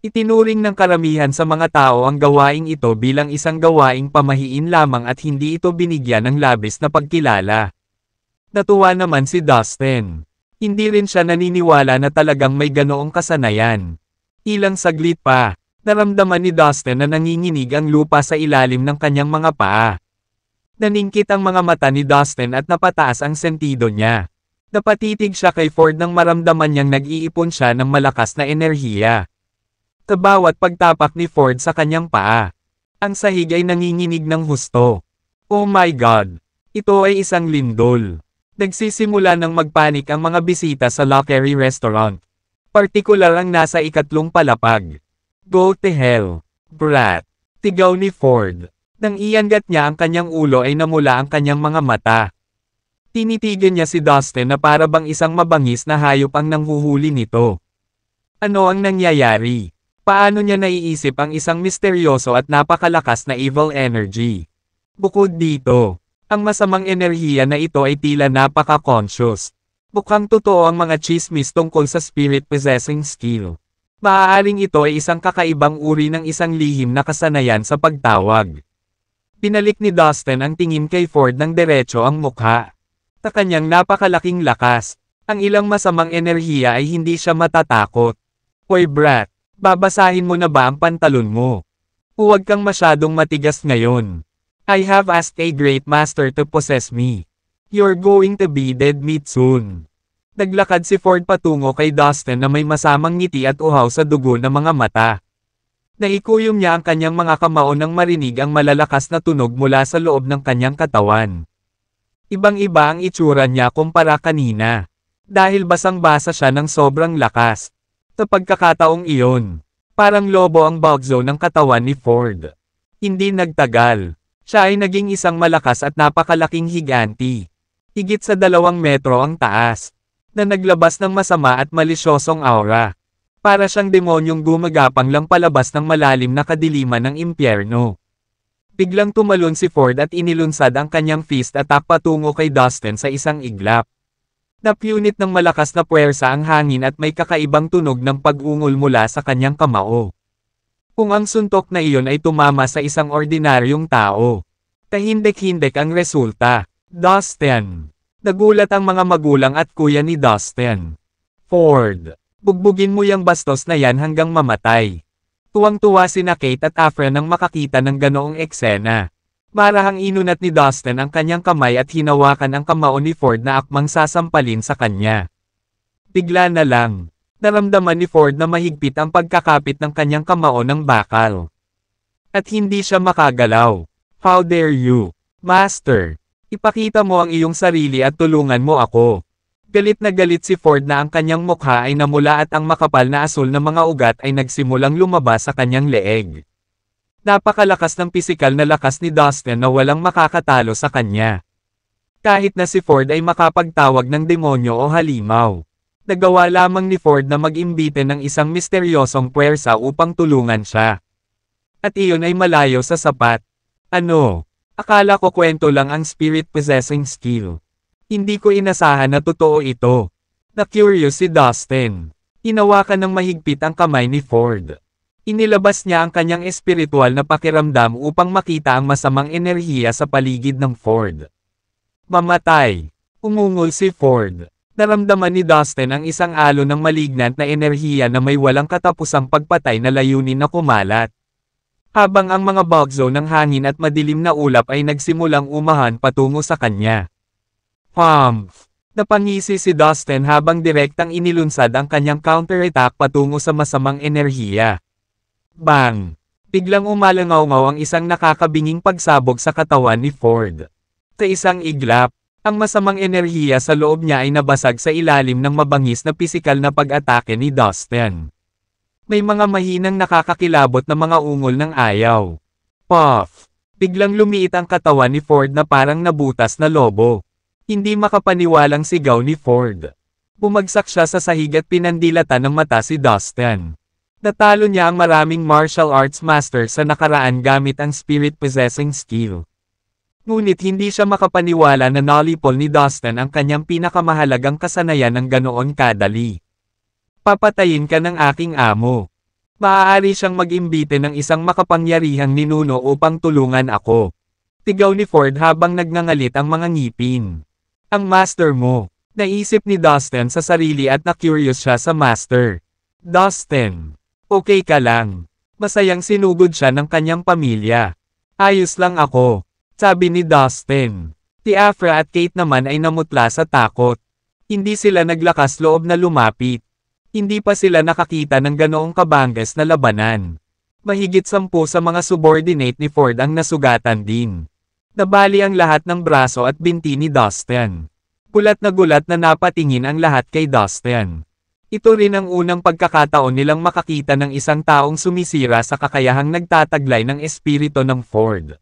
Itinuring ng karamihan sa mga tao ang gawaing ito bilang isang gawaing pamahiin lamang at hindi ito binigyan ng labis na pagkilala. Natuwa naman si Dustin. Hindi rin siya naniniwala na talagang may ganoong kasanayan. Ilang saglit pa, naramdaman ni Dustin na nanginginig ang lupa sa ilalim ng kanyang mga paa. Naningkit ang mga mata ni Dustin at napataas ang sentido niya. Napatitig siya kay Ford nang maramdaman niyang nag-iipon siya ng malakas na enerhiya. Sa bawat pagtapak ni Ford sa kanyang paa, ang sahig ay nanginginig ng husto. Oh my God! Ito ay isang lindol. Nagsisimula ng magpanik ang mga bisita sa Lockery Restaurant. Partikular ang nasa 2 palapag. Go to hell, brat! Tigaw ni Ford. Nang iangat niya ang kanyang ulo ay namula ang kanyang mga mata. Tinitigan niya si Dustin na para bang isang mabangis na hayop ang nanghuhuli nito. Ano ang nangyayari? Paano niya naiisip ang isang misteryoso at napakalakas na evil energy? Bukod dito, ang masamang enerhiya na ito ay tila napaka-conscious. Mukhang totoo ang mga chismis tungkol sa spirit-possessing skill. Maaaring ito ay isang kakaibang uri ng isang lihim na kasanayan sa pagtawag. Pinalik ni Dustin ang tingin kay Ford ng diretso ang mukha. Sa kanyang napakalaking lakas, ang ilang masamang enerhiya ay hindi siya matatakot. Hoy brat, babasahin mo na ba ang pantalon mo? Huwag kang masyadong matigas ngayon. I have asked a great master to possess me. You're going to be dead meat soon. Naglakad si Ford patungo kay Dustin na may masamang ngiti at uhaw sa dugo ng mga mata. Naikuyom niya ang kanyang mga kamao nang marinig ang malalakas na tunog mula sa loob ng kanyang katawan. Ibang-iba ang itsura niya kumpara kanina. Dahil basang-basa siya ng sobrang lakas. Sa pagkakataong iyon, parang lobo ang bugzo ng katawan ni Ford. Hindi nagtagal. Siya ay naging isang malakas at napakalaking higanti. Higit sa 2 metro ang taas, na naglabas ng masama at malisyosong aura. Para siyang demonyong gumagapang lang palabas ng malalim na kadiliman ng impyerno. Biglang tumalon si Ford at inilunsad ang kanyang fist attack patungo kay Dustin sa isang iglap. Napunit ng malakas na puwersa ang hangin at may kakaibang tunog ng pag-ungol mula sa kanyang kamao. Kung ang suntok na iyon ay tumama sa isang ordinaryong tao, tahimik-himik ang resulta. Dustin. Nagulat ang mga magulang at kuya ni Dustin. Ford, bugbugin mo yang bastos na yan hanggang mamatay. Tuwang-tuwa sina Kate at Afra nang makakita ng ganoong eksena. Marahang inunat ni Dustin ang kanyang kamay at hinawakan ang kamao ni Ford na akmang sasampalin sa kanya. Bigla na lang, naramdaman ni Ford na mahigpit ang pagkakapit ng kanyang kamao ng bakal. At hindi siya makagalaw. How dare you, Master? Ipakita mo ang iyong sarili at tulungan mo ako. Galit na galit si Ford na ang kanyang mukha ay namula at ang makapal na asul na mga ugat ay nagsimulang lumabas sa kanyang leeg. Napakalakas ng pisikal na lakas ni Dustin na walang makakatalo sa kanya. Kahit na si Ford ay makapagtawag ng demonyo o halimaw, nagawa lamang ni Ford na mag-imbite ng isang misteryosong puwersa upang tulungan siya. At iyon ay malayo sa sapat. Ano? Akala ko kwento lang ang spirit-possessing skill. Hindi ko inasahan na totoo ito. Na-curious si Dustin. Hinawakan ng mahigpit ang kamay ni Ford. Inilabas niya ang kanyang espiritual na pakiramdam upang makita ang masamang enerhiya sa paligid ng Ford. Mamatay. Umungol si Ford. Naramdaman ni Dustin ang isang alon ng malignant na enerhiya na may walang katapusang pagpatay na layunin na kumalat. Habang ang mga bugzo ng hangin at madilim na ulap ay nagsimulang umahan patungo sa kanya. Humph! Napangisi si Dustin habang direktang inilunsad ang kanyang counterattack patungo sa masamang enerhiya. Bang! Biglang umalangaw-ngaw ang isang nakakabinging pagsabog sa katawan ni Ford. Sa isang iglap, ang masamang enerhiya sa loob niya ay nabasag sa ilalim ng mabangis na pisikal na pag-atake ni Dustin. May mga mahinang nakakakilabot na mga ungol ng ayaw. Puff! Biglang lumiit ang katawan ni Ford na parang nabutas na lobo. Hindi makapaniwalang sigaw ni Ford. Bumagsak siya sa sahig at pinandilatan ng mata si Dustin. Natalo niya ang maraming martial arts master sa nakaraan gamit ang spirit-possessing skill. Ngunit hindi siya makapaniwala na nalipol ni Dustin ang kanyang pinakamahalagang kasanayan ng ganoon kadali. Papatayin ka ng aking amo. Maaari siyang mag-imbite ng isang makapangyarihang ninuno upang tulungan ako. Tigaw ni Ford habang nagngangalit ang mga ngipin. Ang master mo. Naisip ni Dustin sa sarili at na-curious siya sa master. Dustin. Okay ka lang. Masayang sinugod siya ng kanyang pamilya. Ayos lang ako. Sabi ni Dustin. Si Afra at Kate naman ay namutla sa takot. Hindi sila naglakas loob na lumapit. Hindi pa sila nakakita ng ganoong kabangges na labanan. Mahigit 10 sa mga subordinate ni Ford ang nasugatan din. Nabali ang lahat ng braso at binti ni Dustin. Gulat na napatingin ang lahat kay Dustin. Ito rin ang unang pagkakataon nilang makakita ng isang taong sumisira sa kakayahang nagtataglay ng espiritu ng Ford.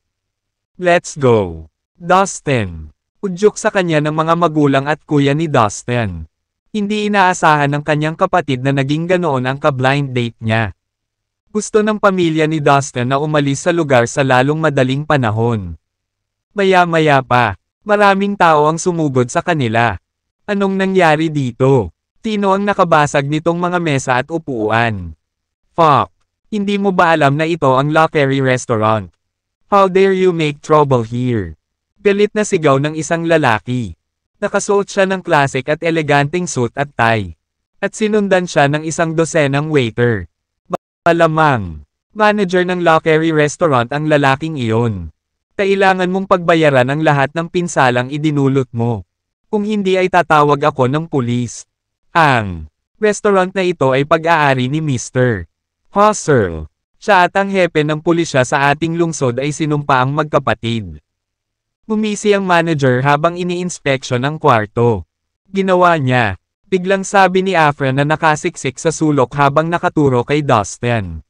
Let's go. Dustin. Udyok sa kanya ng mga magulang at kuya ni Dustin. Hindi inaasahan ng kanyang kapatid na naging ganoon ang ka-blind date niya. Gusto ng pamilya ni Dustin na umalis sa lugar sa lalong madaling panahon. Maya-maya pa, maraming tao ang sumugod sa kanila. Anong nangyari dito? Sino ang nakabasag nitong mga mesa at upuan? Fuck! Hindi mo ba alam na ito ang Lockery Restaurant? How dare you make trouble here? Galit na sigaw ng isang lalaki. Nakasuot siya ng classic at eleganteng suit at tie. At sinundan siya ng isang dosenang waiter. Malamang, manager ng Lockery Restaurant ang lalaking iyon. Kailangan mong pagbayaran ang lahat ng pinsalang idinulot mo. Kung hindi ay tatawag ako ng pulis. Ang restaurant na ito ay pag-aari ni Mr. Husserl. Siya at ang hepe ng pulisya sa ating lungsod ay sinumpa ang magkapatid. Bumisi ang manager habang ini-inspeksyon ang kwarto. Ginawa niya. Biglang sabi ni Afra na nakasiksik sa sulok habang nakaturo kay Dustin.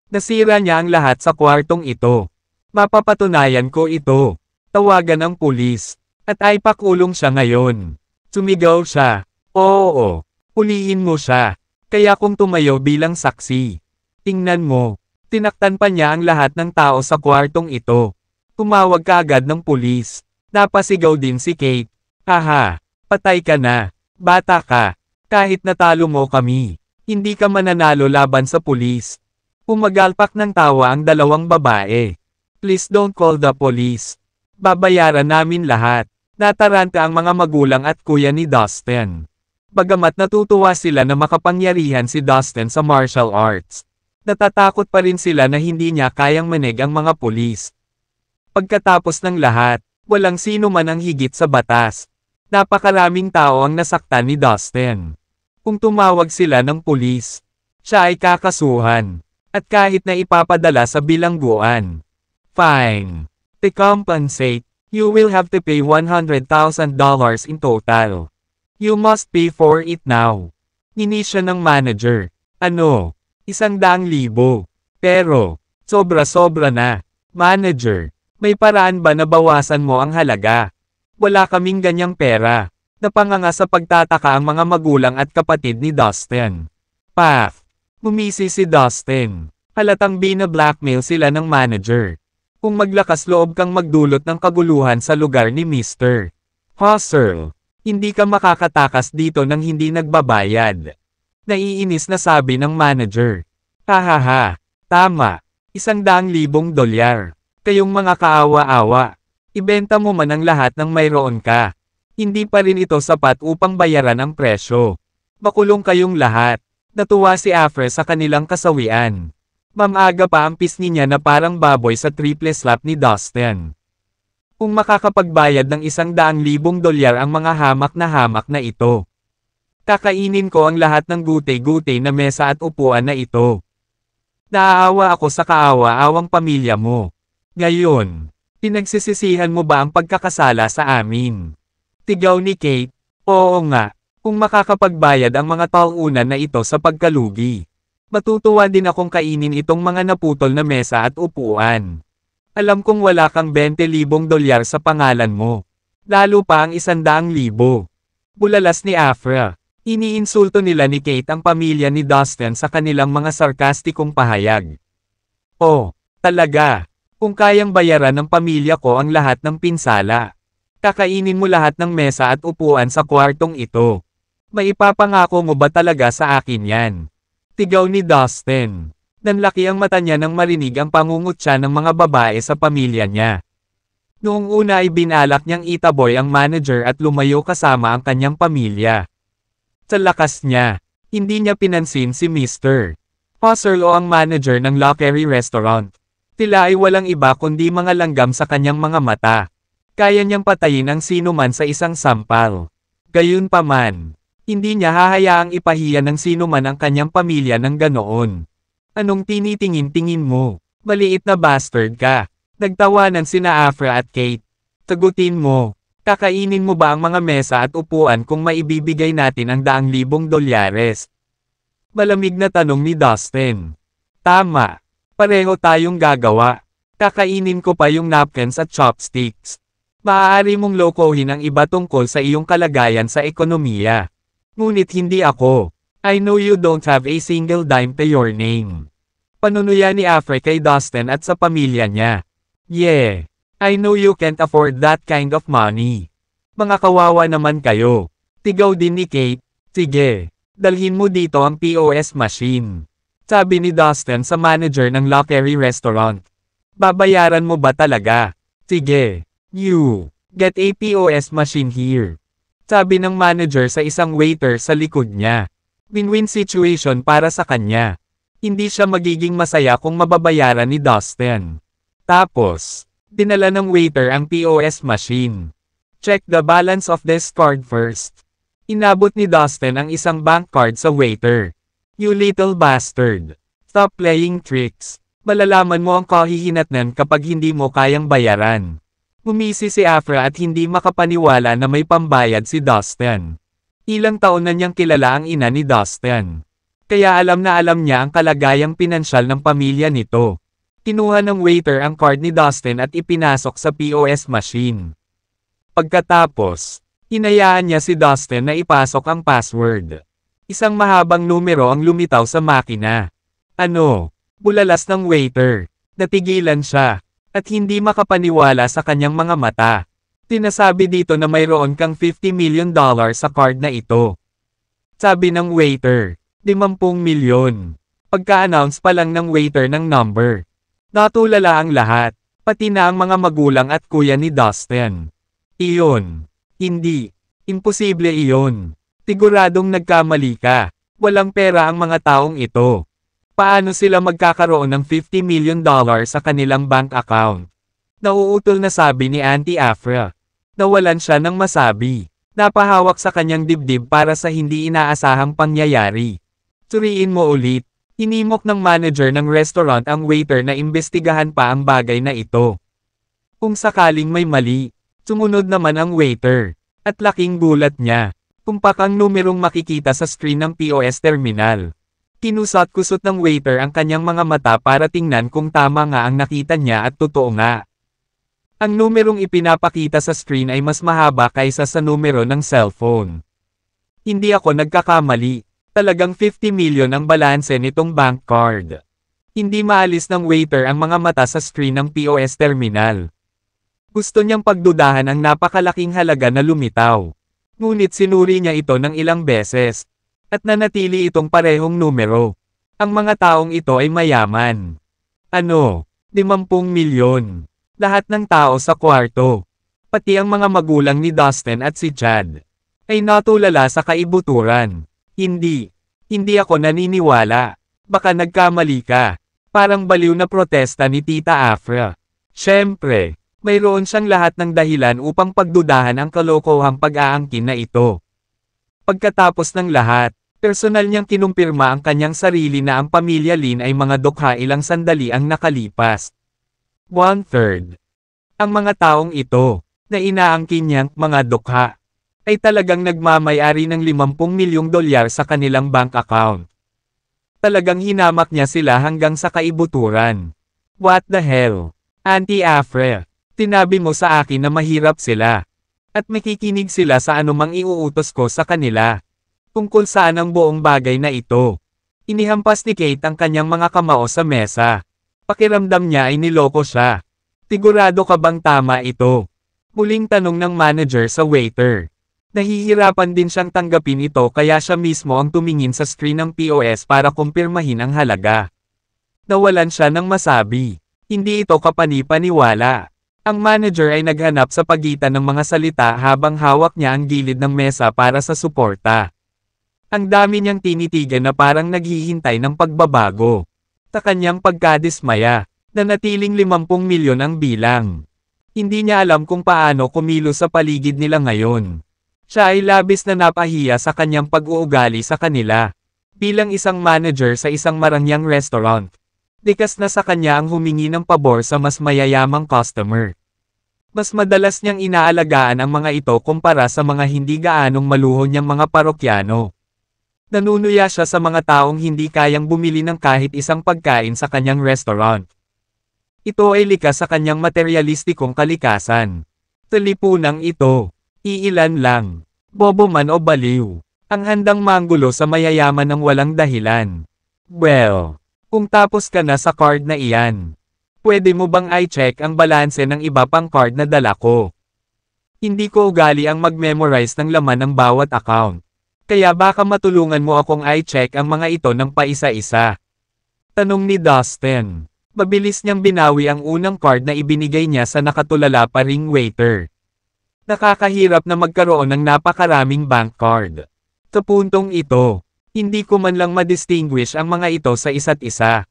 Nasira niya ang lahat sa kwartong ito. Mapapatunayan ko ito. Tawagan ang pulis. At ay pakulong siya ngayon. Sumigaw siya. Oo, huliin mo siya. Kaya kung tumayo bilang saksi. Tingnan mo. Tinaktan pa niya ang lahat ng tao sa kwartong ito. Tumawag ka agad ng pulis. Napasigaw din si Kate. Haha, patay ka na. Bata ka. Kahit natalo mo kami, hindi ka mananalo laban sa pulis. Pumagalpak ng tawa ang dalawang babae. Please don't call the police. Babayaran namin lahat. Nataranta ang mga magulang at kuya ni Dustin. Bagamat natutuwa sila na makapangyarihan si Dustin sa martial arts, natatakot pa rin sila na hindi niya kayang manig ang mga pulis. Pagkatapos ng lahat, walang sino man ang higit sa batas. Napakaraming tao ang nasaktan ni Dustin. Kung tumawag sila ng pulis, siya ay kakasuhan. At kahit na ipapadala sa bilangguan. Fine. To compensate, you will have to pay $100,000 in total. You must pay for it now. Inisya ng manager. Ano? 100,000. Pero, sobra-sobra na. Manager, may paraan ba na bawasan mo ang halaga? Wala kaming ganyang pera. Napanganga sa pagtataka ang mga magulang at kapatid ni Dustin. Path. Bumisi si Dustin. Halatang bina-blackmail sila ng manager. Kung maglakas loob kang magdulot ng kaguluhan sa lugar ni Mr. Husserl, hindi ka makakatakas dito nang hindi nagbabayad. Naiinis na sabi ng manager. Hahaha, tama, $100,000. Kayong mga kaawa-awa. Ibenta mo man ang lahat ng mayroon ka. Hindi pa rin ito sapat upang bayaran ang presyo. Makulong kayong lahat. Natuwa si Afra sa kanilang kasawian. Mamaga pa ang pisngi niya na parang baboy sa triple slap ni Dustin. Kung makakapagbayad ng $100,000 ang mga hamak na ito. Kakainin ko ang lahat ng gutay-gutay na mesa at upuan na ito. Naaawa ako sa kaawa-awang pamilya mo. Ngayon, pinagsisisihan mo ba ang pagkakasala sa amin? Tigaw ni Kate, oo nga, kung makakapagbayad ang mga taong-una na ito sa pagkalugi. Matutuwa din akong kainin itong mga naputol na mesa at upuan. Alam kong wala kang $20,000 sa pangalan mo. Lalo pa ang $100,000. Bulalas ni Afra. Iniinsulto nila ni Kate ang pamilya ni Dustin sa kanilang mga sarkastikong pahayag. Oh, talaga. Kung kayang bayaran ng pamilya ko ang lahat ng pinsala, kakainin mo lahat ng mesa at upuan sa kwartong ito. Maipapangako mo ba talaga sa akin yan? Tigaw ni Dustin. Nanlaki ang mata niya nang marinig ang pangungutya ng mga babae sa pamilya niya. Noong una ay binalak niyang itaboy ang manager at lumayo kasama ang kanyang pamilya. Sa lakas niya, hindi niya pinansin si Mr. Husserl o ang manager ng Lockery Restaurant. Tila ay walang iba kundi mga langgam sa kanyang mga mata. Kaya niyang patayin ang sino man sa isang sampal. Gayunpaman, hindi niya hahayaang ipahiya ng sino man ang kanyang pamilya ng ganoon. Anong tinitingin-tingin mo? Maliit na bastard ka. Nagtawanan sina Afra at Kate. Sagutin mo. Kakainin mo ba ang mga mesa at upuan kung maibibigay natin ang $100,000? Malamig na tanong ni Dustin. Tama. Pareho tayong gagawa. Kakainin ko pa yung napkins at chopsticks. Maaari mong lokohin ang iba tungkol sa iyong kalagayan sa ekonomiya. Ngunit hindi ako. I know you don't have a single dime to your name. Panunuya ni Afre kay Dustin at sa pamilya niya. Yeah. I know you can't afford that kind of money. Mga kawawa naman kayo. Tigaw din ni Kate. Sige. Dalhin mo dito ang POS machine. Sabi ni Dustin sa manager ng Lockery Restaurant. Babayaran mo ba talaga? Sige. You. Get a POS machine here. Sabi ng manager sa isang waiter sa likod niya. Win-win situation para sa kanya. Hindi siya magiging masaya kung mababayaran ni Dustin. Tapos, dinala ng waiter ang POS machine. Check the balance of this card first. Inabot ni Dustin ang isang bank card sa waiter. You little bastard. Stop playing tricks. Malalaman mo ang kahihinatnan kapag hindi mo kayang bayaran. Ngumisi si Afra at hindi makapaniwala na may pambayad si Dustin. Ilang taon na niyang kilala ang ina ni Dustin. Kaya alam na alam niya ang kalagayang pinansyal ng pamilya nito. Kinuha ng waiter ang card ni Dustin at ipinasok sa POS machine. Pagkatapos, hinayaan niya si Dustin na ipasok ang password. Isang mahabang numero ang lumitaw sa makina. Ano? Bulalas ng waiter. Natigilan siya. At hindi makapaniwala sa kanyang mga mata. Tinasabi dito na mayroon kang $50 million sa card na ito. Sabi ng waiter, 50 milyon. Pagka-announce pa lang ng waiter ng number. Natulala ang lahat, pati na ang mga magulang at kuya ni Dustin. Iyon. Hindi. Imposible iyon. Siguradong nagkamali ka. Walang pera ang mga taong ito. Paano sila magkakaroon ng $50 million sa kanilang bank account? Nauutol na sabi ni Auntie Afra. Nawalan siya ng masabi. Napahawak sa kanyang dibdib para sa hindi inaasahang pangyayari. Suriin mo ulit. Hinimok ng manager ng restaurant ang waiter na imbestigahan pa ang bagay na ito. Kung sakaling may mali, sumunod naman ang waiter. At laking gulat niya. Tumpak ang numerong makikita sa screen ng POS terminal. Kinusot-kusot ng waiter ang kanyang mga mata para tingnan kung tama nga ang nakita niya at totoo nga. Ang numerong ipinapakita sa screen ay mas mahaba kaysa sa numero ng cellphone. Hindi ako nagkakamali. Talagang 50 million ang balanse nitong bank card. Hindi maalis ng waiter ang mga mata sa screen ng POS terminal. Gusto niyang pagdudahan ang napakalaking halaga na lumitaw. Ngunit sinuri niya ito ng ilang beses. At nanatili itong parehong numero. Ang mga taong ito ay mayaman. Ano? 50 milyon. Lahat ng tao sa kwarto. Pati ang mga magulang ni Dustin at si Chad. Ay natulala sa kaibuturan. Hindi. Hindi ako naniniwala. Baka nagkamali ka. Parang baliw na protesta ni Tita Afra. Siyempre, mayroon siyang lahat ng dahilan upang pagdudahan ang kalokohang pag-aangkin na ito. Pagkatapos ng lahat, personal niyang kinumpirma ang kanyang sarili na ang pamilya Lin ay mga dukha ilang sandali ang nakalipas. 1/3. Ang mga taong ito, na inaangkin niyang mga dukha, ay talagang nagmamay-ari ng $50 milyong sa kanilang bank account. Talagang hinamak niya sila hanggang sa kaibuturan. What the hell? Auntie Afra, tinabi mo sa akin na mahirap sila. At makikinig sila sa anumang iuutos ko sa kanila. Tungkol saan ang buong bagay na ito. Inihampas ni Kate ang kanyang mga kamao sa mesa. Pakiramdam niya ay niloko siya. Sigurado ka bang tama ito? Muling tanong ng manager sa waiter. Nahihirapan din siyang tanggapin ito kaya siya mismo ang tumingin sa screen ng POS para kumpirmahin ang halaga. Nawalan siya ng masabi. Hindi ito kapani-paniwala. Ang manager ay naghanap sa pagitan ng mga salita habang hawak niya ang gilid ng mesa para sa suporta. Ang dami niyang tinitigan na parang naghihintay ng pagbabago. Sa kanyang pagkadismaya, nanatiling 50 milyon ang bilang. Hindi niya alam kung paano kumilos sa paligid nila ngayon. Siya ay labis na napahiya sa kanyang pag-uugali sa kanila. Bilang isang manager sa isang marangyang restaurant, likas na sa kanya ang humingi ng pabor sa mas mayayamang customer. Mas madalas niyang inaalagaan ang mga ito kumpara sa mga hindi gaanong maluho niyang mga parokyano. Nanunuya siya sa mga taong hindi kayang bumili ng kahit isang pagkain sa kanyang restaurant. Ito ay likas sa kanyang materialistikong kalikasan. Sa lipunang ito, iilan lang, bobo man o baliw, ang handang manggulo sa mayayaman ng walang dahilan. Well, kung tapos ka na sa card na iyan, pwede mo bang i-check ang balanse ng iba pang card na dala ko? Hindi ko ugali ang mag-memorize ng laman ng bawat account. Kaya baka matulungan mo akong i-check ang mga ito ng paisa-isa. Tanong ni Dustin. Mabilis niyang binawi ang unang card na ibinigay niya sa nakatulala pa ring waiter. Nakakahirap na magkaroon ng napakaraming bank card. Sa puntong ito, hindi ko man lang ma-distinguish ang mga ito sa isa't isa.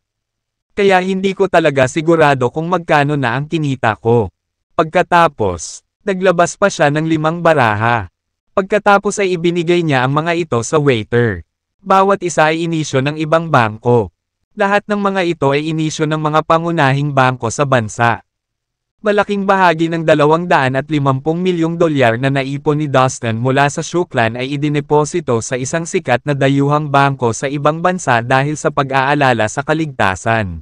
Kaya hindi ko talaga sigurado kung magkano na ang kinita ko. Pagkatapos, naglabas pa siya ng 5 baraha. Pagkatapos ay ibinigay niya ang mga ito sa waiter. Bawat isa ay inisyo ng ibang bangko. Lahat ng mga ito ay inisyo ng mga pangunahing bangko sa bansa. Malaking bahagi ng $250 milyong na naipon ni Dustin mula sa Shuklan ay idineposito sa isang sikat na dayuhang bangko sa ibang bansa dahil sa pag-aalala sa kaligtasan.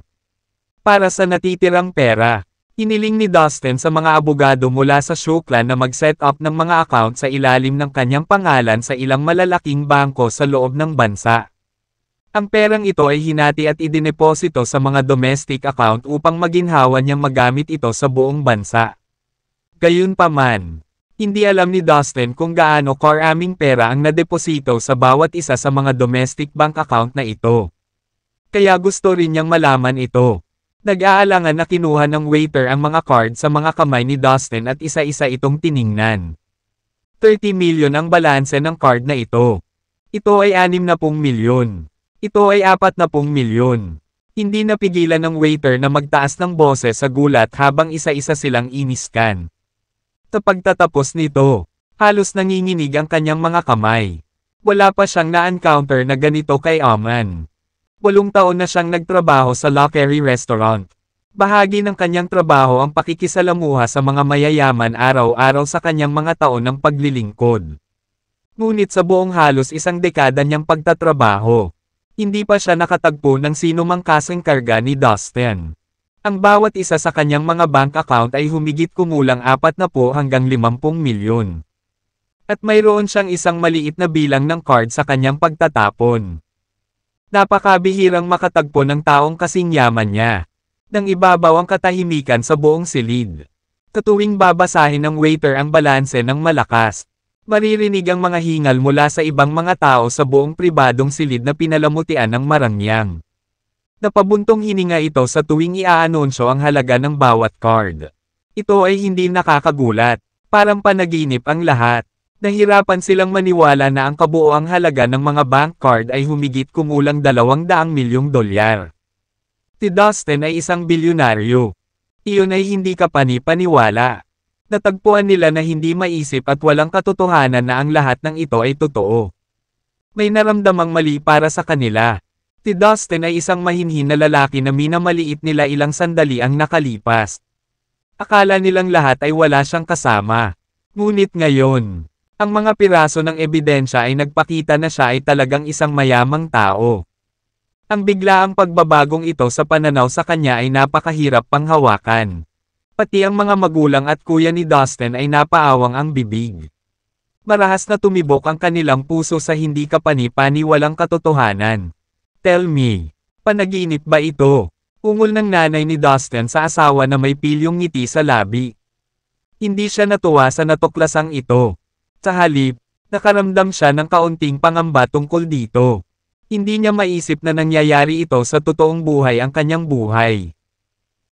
Para sa natitirang pera, hiniling ni Dustin sa mga abogado mula sa Shuklan na mag-set up ng mga account sa ilalim ng kanyang pangalan sa ilang malalaking bangko sa loob ng bansa. Ang perang ito ay hinati at idineposito sa mga domestic account upang maginhawa niyang magamit ito sa buong bansa. Gayunpaman, hindi alam ni Dustin kung gaano karaming pera ang nadeposito sa bawat isa sa mga domestic bank account na ito. Kaya gusto rin niyang malaman ito. Nag-aalangan na kinuha ng waiter ang mga card sa mga kamay ni Dustin at isa-isa itong tiningnan. 30 milyon ang balanse ng card na ito. Ito ay 60 milyon. Ito ay 40 milyon. Hindi napigilan ng waiter na magtaas ng boses sa gulat habang isa-isa silang iniskan. Sa pagtatapos nito, halos nanginginig ang kanyang mga kamay. Wala pa siyang na-encounter na ganito kay Aman. 8 taon na siyang nagtrabaho sa Lockery Restaurant. Bahagi ng kanyang trabaho ang pakikisalamuha sa mga mayayaman araw-araw sa kanyang mga taon ng paglilingkod. Ngunit sa buong halos isang dekada niyang pagtatrabaho, hindi pa siya nakatagpo ng sino mang kasing karga ni Dustin. Ang bawat isa sa kanyang mga bank account ay humigit kumulang 40 hanggang 50 milyon. At mayroon siyang isang maliit na bilang ng card sa kanyang pagtatapon. Napakabihirang makatagpo ng taong kasing yaman niya. Nang ibabaw ang katahimikan sa buong silid. Katuwing babasahin ng waiter ang balanse ng malakas, maririnig ang mga hingal mula sa ibang mga tao sa buong pribadong silid na pinalamutian ng marangyang. Napabuntong hininga ito sa tuwing iaanunsyo ang halaga ng bawat card. Ito ay hindi nakakagulat, parang panaginip ang lahat. Nahirapan silang maniwala na ang kabuoang halaga ng mga bank card ay humigit kumulang $200 milyong. Si Dustin ay isang bilyonaryo. Iyon ay hindi kapani-paniwala. Natagpuan nila na hindi maisip at walang katotohanan na ang lahat ng ito ay totoo. May naramdamang mali para sa kanila. Si Dustin ay isang mahinhin na lalaki na minamaliit nila ilang sandali ang nakalipas. Akala nilang lahat ay wala siyang kasama. Ngunit ngayon, ang mga piraso ng ebidensya ay nagpakita na siya ay talagang isang mayamang tao. Ang biglaang pagbabagong ito sa pananaw sa kanya ay napakahirap panghawakan. Pati ang mga magulang at kuya ni Dustin ay napaawang ang bibig. Marahas na tumibok ang kanilang puso sa hindi kapani-paniwalang katotohanan. Tell me, panaginip ba ito? Ungol ng nanay ni Dustin sa asawa na may pilyong ngiti sa labi. Hindi siya natuwa sa natuklasang ito. Sa halip, nakaramdam siya ng kaunting pangamba tungkol dito. Hindi niya maisip na nangyayari ito sa totoong buhay ang kanyang buhay.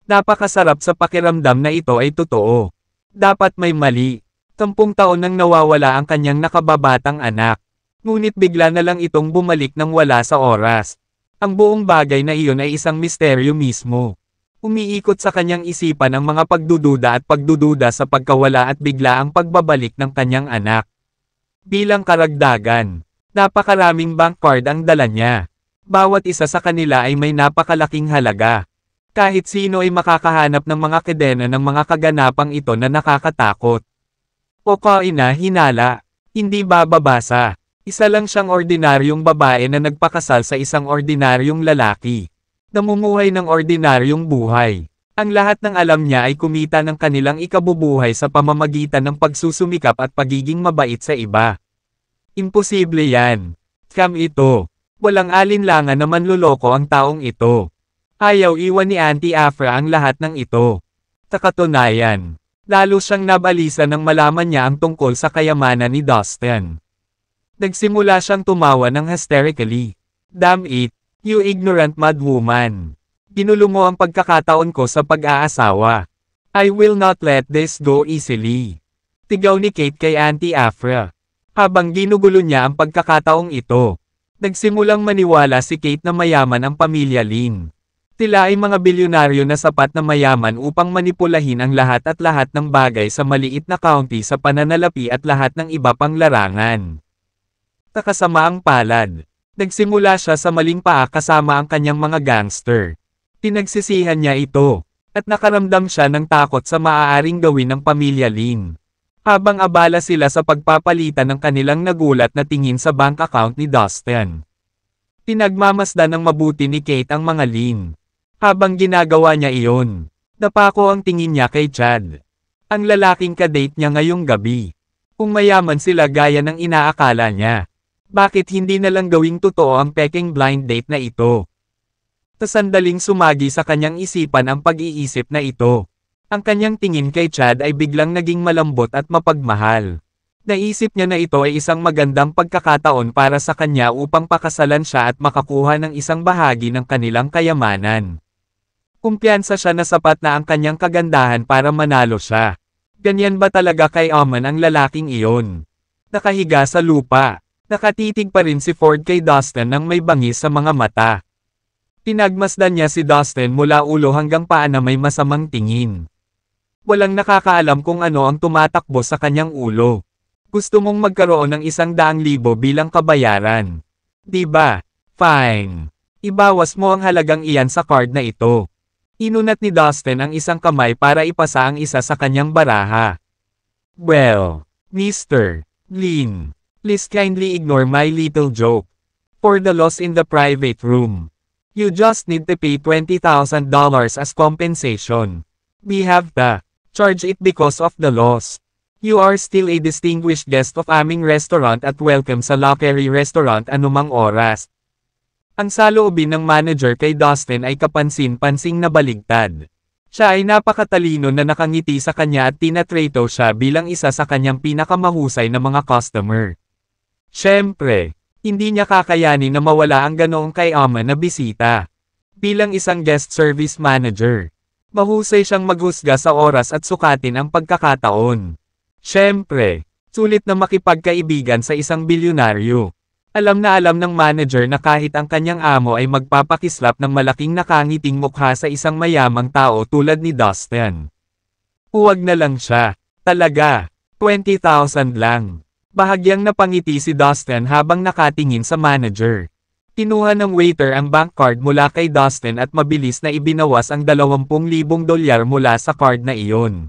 Napakasarap sa pakiramdam na ito ay totoo. Dapat may mali. 10 taon nang nawawala ang kanyang nakababatang anak. Ngunit bigla na lang itong bumalik nang wala sa oras. Ang buong bagay na iyon ay isang misteryo mismo. Umiikot sa kanyang isipan ang mga pagdududa sa pagkawala at bigla ang pagbabalik ng kanyang anak. Bilang karagdagan, napakaraming bank card ang dala niya. Bawat isa sa kanila ay may napakalaking halaga. Kahit sino ay makakahanap ng mga kedena ng mga kaganapang ito na nakakatakot. O kaina hinala, hindi bababasa. Isa lang siyang ordinaryong babae na nagpakasal sa isang ordinaryong lalaki. Namumuhay ng ordinaryong buhay. Ang lahat ng alam niya ay kumita ng kanilang ikabubuhay sa pamamagitan ng pagsusumikap at pagiging mabait sa iba. Imposible yan. Scam ito. Walang alinlangan na manloloko ang taong ito. Ayaw iwan ni Auntie Afra ang lahat ng ito. Sa katunayan, lalo siyang nabalisa nang malaman niya ang tungkol sa kayamanan ni Dustin. Nagsimula siyang tumawa ng hysterically. Damn it, you ignorant madwoman. Ginulo mo ang pagkakataon ko sa pag-aasawa. I will not let this go easily. Tigaw ni Kate kay Auntie Afra. Habang ginugulo niya ang pagkakataong ito, nagsimulang maniwala si Kate na mayaman ang pamilya Lin. Tila ay mga bilyonaryo na sapat na mayaman upang manipulahin ang lahat ng bagay sa maliit na county sa pananalapi at lahat ng iba pang larangan. Sa kasamaang palad, nagsimula siya sa maling paa kasama ang kanyang mga gangster. Pinagsisihan niya ito, at nakaramdam siya ng takot sa maaaring gawin ng pamilya Lin. Habang abala sila sa pagpapalitan ng kanilang nagulat na tingin sa bank account ni Dustin. Pinagmamasdan ng mabuti ni Kate ang mga Lin. Habang ginagawa niya iyon, napako ang tingin niya kay Chad. Ang lalaking kadate niya ngayong gabi. Kung mayaman sila gaya ng inaakala niya, bakit hindi na lang gawing totoo ang peking blind date na ito? Sa sandaling sumagi sa kanyang isipan ang pag-iisip na ito. Ang kanyang tingin kay Chad ay biglang naging malambot at mapagmahal. Naisip niya na ito ay isang magandang pagkakataon para sa kanya upang pakasalan siya at makakuha ng isang bahagi ng kanilang kayamanan. Kumpiyansa siya na sapat na ang kanyang kagandahan para manalo siya. Ganyan ba talaga kay Oman ang lalaking iyon? Nakahiga sa lupa. Nakatitig pa rin si Ford kay Dustin nang may bangis sa mga mata. Pinagmasdan niya si Dustin mula ulo hanggang paa na may masamang tingin. Walang nakakaalam kung ano ang tumatakbo sa kanyang ulo. Gusto mong magkaroon ng 100,000 bilang kabayaran. Diba? Fine. Ibawas mo ang halagang iyan sa card na ito. Inunat ni Dustin ang isang kamay para ipasa ang isa sa kanyang baraha. Well, Mr. Lin, please kindly ignore my little joke. For the loss in the private room, you just need to pay $20,000 as compensation. We have to charge it because of the loss. You are still a distinguished guest of aming restaurant at welcome sa Lockery Restaurant anumang oras. Ang saloobin ng manager kay Dustin ay kapansin-pansing na baligtad. Siya ay napakatalino na nakangiti sa kanya at tinatrato siya bilang isa sa kanyang pinakamahusay na mga customer. Siyempre, hindi niya kakayanin na mawala ang ganoong kay-ama na bisita. Bilang isang guest service manager, mahusay siyang maghusga sa oras at sukatin ang pagkakataon. Siyempre, sulit na makipagkaibigan sa isang bilyonaryo. Alam na alam ng manager na kahit ang kanyang amo ay magpapakislap ng malaking nakangiting mukha sa isang mayamang tao tulad ni Dustin. Huwag na lang siya. Talaga, 20,000 lang. Bahagyang napangiti si Dustin habang nakatingin sa manager. Kinuha ng waiter ang bank card mula kay Dustin at mabilis na ibinawas ang $20,000 mula sa card na iyon.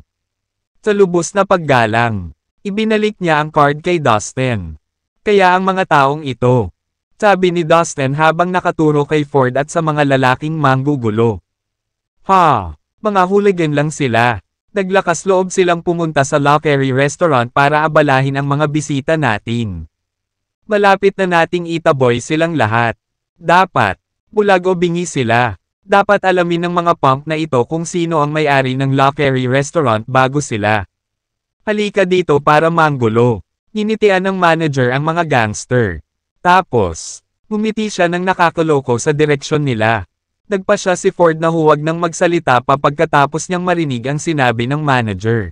Sa lubos na paggalang, ibinalik niya ang card kay Dustin. Kaya ang mga taong ito, sabi ni Dustin habang nakaturo kay Ford at sa mga lalaking manggugulo. Ha, mga hooligan lang sila. Naglakas loob silang pumunta sa Lockery Restaurant para abalahin ang mga bisita natin. Malapit na nating itaboy silang lahat. Dapat, bulag o bingi sila. Dapat alamin ng mga punk na ito kung sino ang may-ari ng Lockery Restaurant bago sila. Halika dito para manggulo. Ninitian ng manager ang mga gangster. Tapos, ngumiti siya ng nakakaloko sa direksyon nila. Nagpa siya si Ford na huwag nang magsalita pa pagkatapos niyang marinig ang sinabi ng manager.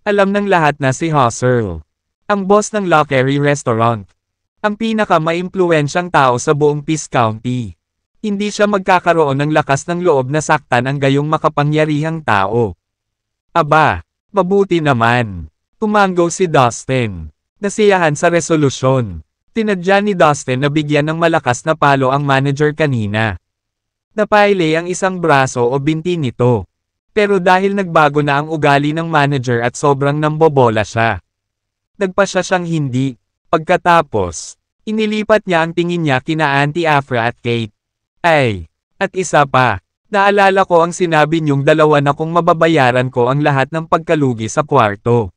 Alam ng lahat na si Husserl, ang boss ng Lockery Restaurant, ang pinaka-maimpluwensyang tao sa buong Peace County. Hindi siya magkakaroon ng lakas ng loob na saktan ang gayong makapangyarihang tao. Aba, mabuti naman. Tumanggo si Dustin. Nasiyahan sa resolusyon. Tinadya ni Dustin na bigyan ng malakas na palo ang manager kanina. Napaile ang isang braso o binti nito. Pero dahil nagbago na ang ugali ng manager at sobrang nambobola siya, nagpa siya siyang hindi. Pagkatapos, inilipat niya ang tingin niya kina Auntie Afra at Kate. Ay, at isa pa, Naalala ko ang sinabi niyong dalawa na kung mababayaran ko ang lahat ng pagkalugi sa kwarto.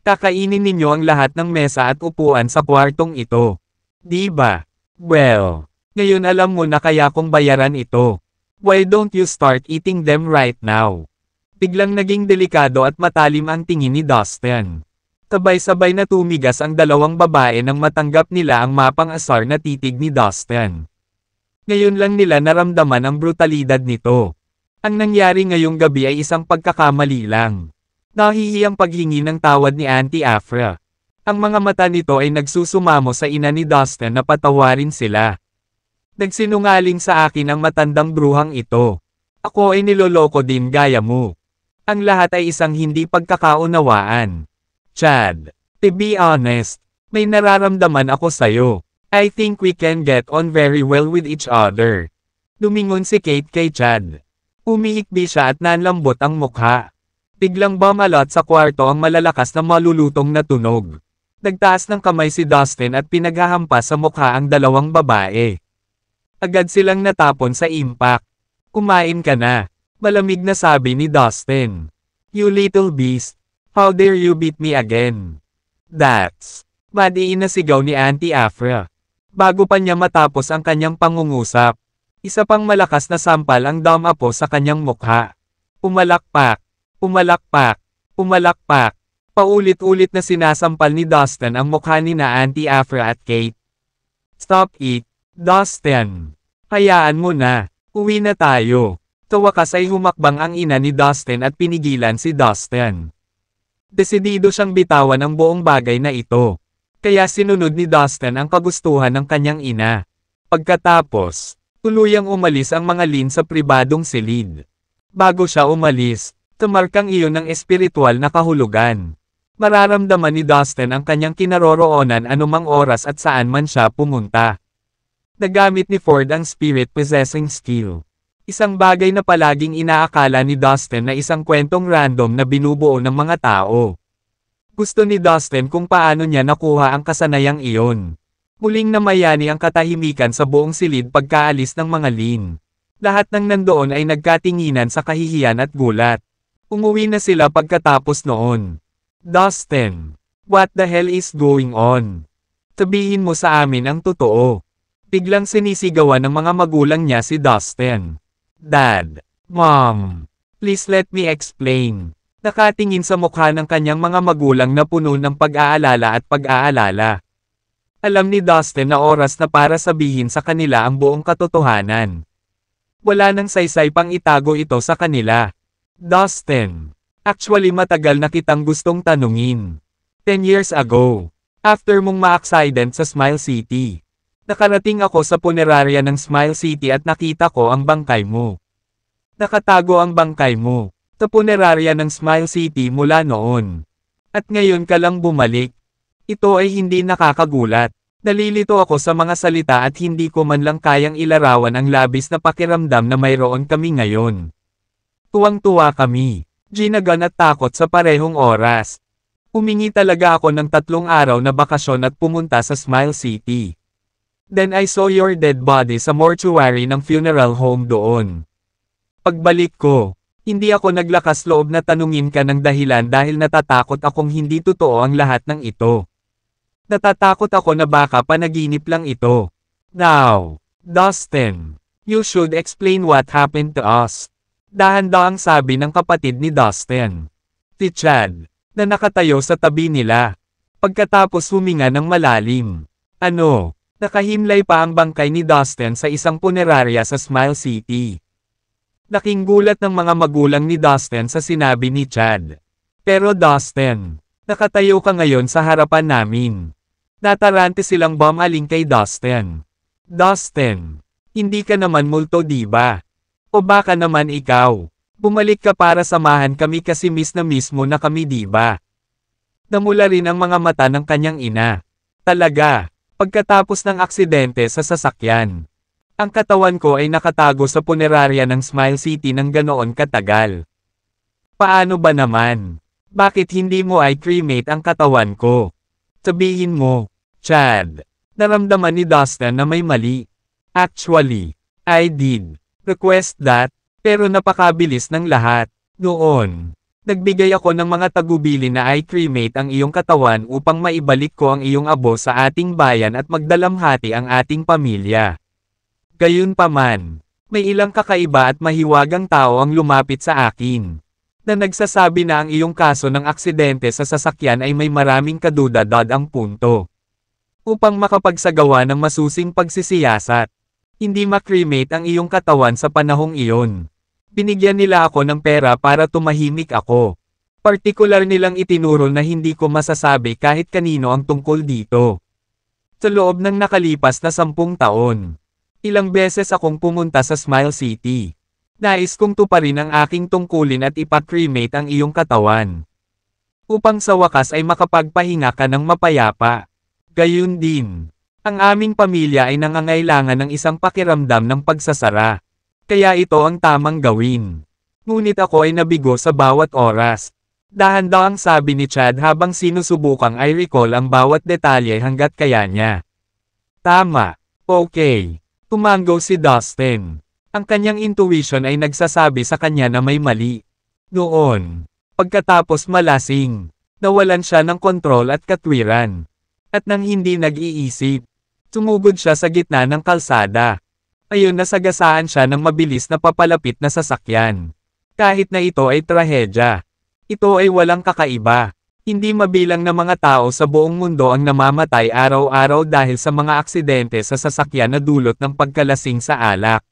Kakainin ninyo ang lahat ng mesa at upuan sa kwartong ito. Di ba? Well, ngayon alam mo na kaya kong bayaran ito. Why don't you start eating them right now? Biglang naging delikado at matalim ang tingin ni Dustin. Sabay-sabay na tumigas ang dalawang babae nang matanggap nila ang mapang-asar na titig ni Dustin. Ngayon lang nila naramdaman ang brutalidad nito. Ang nangyari ngayong gabi ay isang pagkakamali lang. Nahihiyang paghingi ng tawad ni Auntie Afra. Ang mga mata nito ay nagsusumamo sa ina ni Dustin na patawarin sila. Nagsinungaling sa akin ang matandang bruhang ito. Ako ay niloloko din gaya mo. Ang lahat ay isang hindi pagkakaunawaan. Chad, to be honest, may nararamdaman ako sa'yo. I think we can get on very well with each other. Lumingon si Kate kay Chad. Umihikbi siya at nanlambot ang mukha. Biglang bumalot sa kwarto ang malalakas na malulutong na tunog. Nagtaas ng kamay si Dustin at pinaghahampas sa mukha ang dalawang babae. Agad silang natapon sa impact. Kumain ka na. Malamig na sabi ni Dustin. You little beast. How dare you beat me again? That's... Madiin na sigaw ni Auntie Afra. Bago pa niya matapos ang kanyang pangungusap. Isa pang malakas na sampal ang damapo sa kanyang mukha. Pumalakpak. Pumalakpak. Pumalakpak. Paulit-ulit na sinasampal ni Dustin ang mukha ni na Auntie Afra at Kate. Stop it, Dustin. Hayaan mo na. Uwi na tayo. Sa wakas ay humakbang ang ina ni Dustin at pinigilan si Dustin. Desidido siyang bitawan ang buong bagay na ito. Kaya sinunod ni Dustin ang kagustuhan ng kanyang ina. Pagkatapos, tuluyang umalis ang mga lin sa pribadong silid. Bago siya umalis, tumarkang iyon ng espiritual na kahulugan. Mararamdaman ni Dustin ang kanyang kinaroroonan anumang oras at saan man siya pumunta. Nagamit ni Ford ang spirit possessing skill. Isang bagay na palaging inaakala ni Dustin na isang kwentong random na binubuo ng mga tao. Gusto ni Dustin kung paano niya nakuha ang kasanayang iyon. Muling namayani ang katahimikan sa buong silid pagkaalis ng mga lin. Lahat ng nandoon ay nagkatinginan sa kahihiyan at gulat. Umuwi na sila pagkatapos noon. Dustin, what the hell is going on? Sabihin mo sa amin ang totoo. Biglang sinisigawan ng mga magulang niya si Dustin. Dad, Mom, please let me explain. Nakatingin sa mukha ng kanyang mga magulang na puno ng pag-aalala at pag-aalala. Alam ni Dustin na oras na para sabihin sa kanila ang buong katotohanan. Wala nang saysay pang itago ito sa kanila. Dustin, actually matagal na kitang gustong tanungin. 10 years ago, after mong ma-accident sa Smile City, nakarating ako sa punerarya ng Smile City at nakita ko ang bangkay mo. Nakatago ang bangkay mo sa punerarya ng Smile City mula noon. At ngayon ka lang bumalik. Ito ay hindi nakakagulat. Nalilito ako sa mga salita at hindi ko man lang kayang ilarawan ang labis na pakiramdam na mayroon kami ngayon. Tuwang-tuwa kami. Ginagan at takot sa parehong oras. Humingi talaga ako ng 3 araw na bakasyon at pumunta sa Smile City. Then I saw your dead body sa mortuary ng funeral home doon. Pagbalik ko, hindi ako naglakas loob na tanungin ka ng dahilan dahil natatakot akong hindi totoo ang lahat ng ito. Natatakot ako na baka panaginip lang ito. Now, Dustin, you should explain what happened to us. Dahan-dahang sabi ng kapatid ni Dustin. Si Chad, na nakatayo sa tabi nila. Pagkatapos huminga ng malalim. Ano, nakahimlay pa ang bangkay ni Dustin sa isang punerarya sa Smile City. Laking gulat ng mga magulang ni Dustin sa sinabi ni Chad. Pero Dustin, nakatayo ka ngayon sa harapan namin. Natarante silang bumaling kay Dustin. Dustin, hindi ka naman multo diba? O baka naman ikaw, bumalik ka para samahan kami kasi miss na mismo na kami diba? Namula rin ang mga mata ng kanyang ina. Talaga, pagkatapos ng aksidente sa sasakyan. Ang katawan ko ay nakatago sa punerarya ng Smile City ng ganoon katagal. Paano ba naman? Bakit hindi mo ay cremate ang katawan ko? Sabihin mo, Chad. Naramdaman ni Dustin na may mali. Actually, I did request that, Pero napakabilis ng lahat. Noon, nagbigay ako ng mga tagubili na i-cremate ang iyong katawan upang maibalik ko ang iyong abo sa ating bayan at magdalamhati ang ating pamilya. Gayunpaman, may ilang kakaiba at mahiwagang tao ang lumapit sa akin, na nagsasabi na ang iyong kaso ng aksidente sa sasakyan ay may maraming kadudad ang punto. Upang makapagsagawa ng masusing pagsisiyasat, hindi makremate ang iyong katawan sa panahong iyon. Binigyan nila ako ng pera para tumahimik ako. Partikular nilang itinuro na hindi ko masasabi kahit kanino ang tungkol dito. Sa loob ng nakalipas na 10 taon, ilang beses akong pumunta sa Smile City. Nais kong tuparin ang aking tungkulin at ipakremate ang iyong katawan. Upang sa wakas ay makapagpahinga ka ng mapayapa. Gayun din, ang aming pamilya ay nangangailangan ng isang pakiramdam ng pagsasara. Kaya ito ang tamang gawin. Ngunit ako ay nabigo sa bawat oras. Dahan-dahang sabi ni Chad habang sinusubukang i-recall ang bawat detalye hanggat kaya niya. Tama, okay. Tumango si Dustin. Ang kanyang intuition ay nagsasabi sa kanya na may mali. Noon, pagkatapos malasing, nawalan siya ng kontrol at katwiran. At nang hindi nag-iisip, tumugod siya sa gitna ng kalsada. Ayun nasagasaan siya ng mabilis na papalapit na sasakyan. Kahit na ito ay trahedya, ito ay walang kakaiba. Hindi mabilang na mga tao sa buong mundo ang namamatay araw-araw dahil sa mga aksidente sa sasakyan na dulot ng pagkalasing sa alak.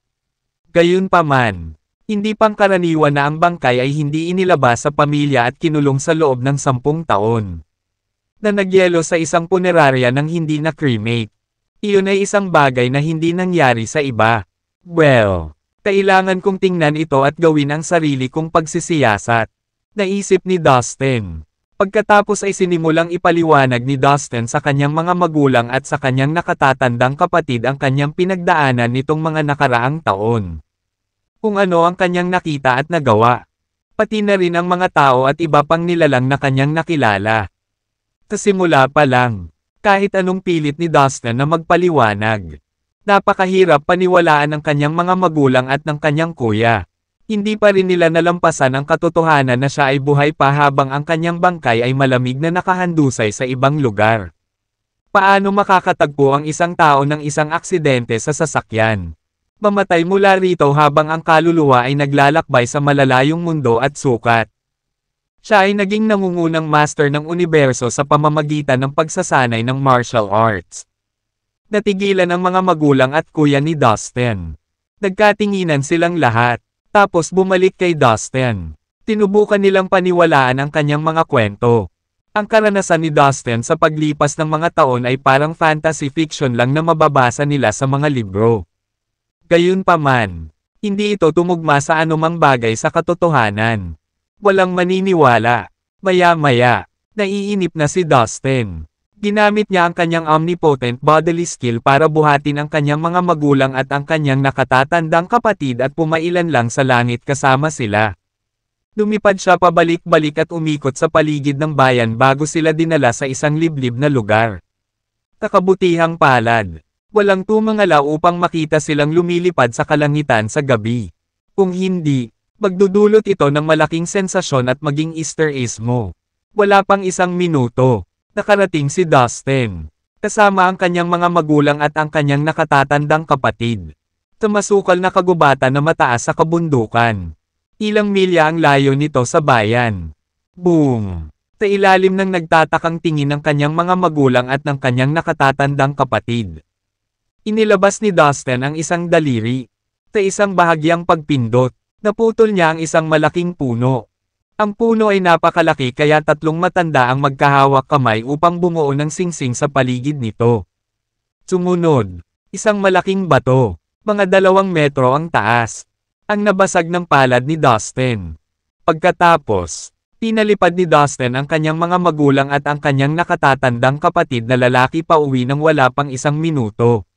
Gayunpaman, hindi pangkaraniwan na ang bangkay ay hindi inilabas sa pamilya at kinulong sa loob ng 10 taon. Na nagyelo sa isang punerarya ng hindi na-cremate. Iyon ay isang bagay na hindi nangyari sa iba. Well, kailangan kong tingnan ito at gawin ang sarili kong pagsisiyasat. Naisip ni Dustin. Pagkatapos ay sinimulang ipaliwanag ni Dustin sa kanyang mga magulang at sa kanyang nakatatandang kapatid ang kanyang pinagdaanan nitong mga nakaraang taon. Kung ano ang kanyang nakita at nagawa. Pati na rin ang mga tao at iba pang nilalang na kanyang nakilala. Sa simula pa lang, kahit anong pilit ni Dustin na magpaliwanag, napakahirap paniwalaan ng kanyang mga magulang at ng kanyang kuya. Hindi pa rin nila nalampasan ang katotohanan na siya ay buhay pa habang ang kanyang bangkay ay malamig na nakahandusay sa ibang lugar. Paano makakatagpo ang isang tao ng isang aksidente sa sasakyan? Mamatay mula rito habang ang kaluluwa ay naglalakbay sa malalayong mundo at sukat. Siya ay naging nangungunang master ng universo sa pamamagitan ng pagsasanay ng martial arts. Natigilan ang mga magulang at kuya ni Dustin. Nagkatinginan silang lahat. Tapos bumalik kay Dustin. Tinubukan nilang paniwalaan ang kanyang mga kwento. Ang karanasan ni Dustin sa paglipas ng mga taon ay parang fantasy fiction lang na mababasa nila sa mga libro. Gayunpaman, hindi ito tumugma sa anumang bagay sa katotohanan. Walang maniniwala. Maya-maya, naiinip na si Dustin. Ginamit niya ang kanyang omnipotent bodily skill para buhatin ang kanyang mga magulang at ang kanyang nakatatandang kapatid at pumailan lang sa langit kasama sila. Lumipad siya pabalik-balik at umikot sa paligid ng bayan bago sila dinala sa isang liblib na lugar. Kakabutihang palad, walang tumangalaw upang makita silang lumilipad sa kalangitan sa gabi. Kung hindi, magdudulot ito ng malaking sensasyon at maging Easter eggs mo. Wala pang 1 minuto. Nakarating si Dustin, kasama ang kanyang mga magulang at ang kanyang nakatatandang kapatid. Sa masukal na kagubatan na mataas sa kabundukan. Ilang milya ang layo nito sa bayan. Boom! Sa ilalim ng nagtatakang tingin ng kanyang mga magulang at ng kanyang nakatatandang kapatid. Inilabas ni Dustin ang isang daliri. Sa isang bahagyang pagpindot, naputol niya ang isang malaking puno. Ang puno ay napakalaki kaya 3 matanda ang magkahawak kamay upang bumuo ng singsing sa paligid nito. Sumunod, isang malaking bato, mga 2 metro ang taas, ang nabasag ng palad ni Dustin. Pagkatapos, pinalipad ni Dustin ang kanyang mga magulang at ang kanyang nakatatandang kapatid na lalaki pauwi nang wala pang 1 minuto.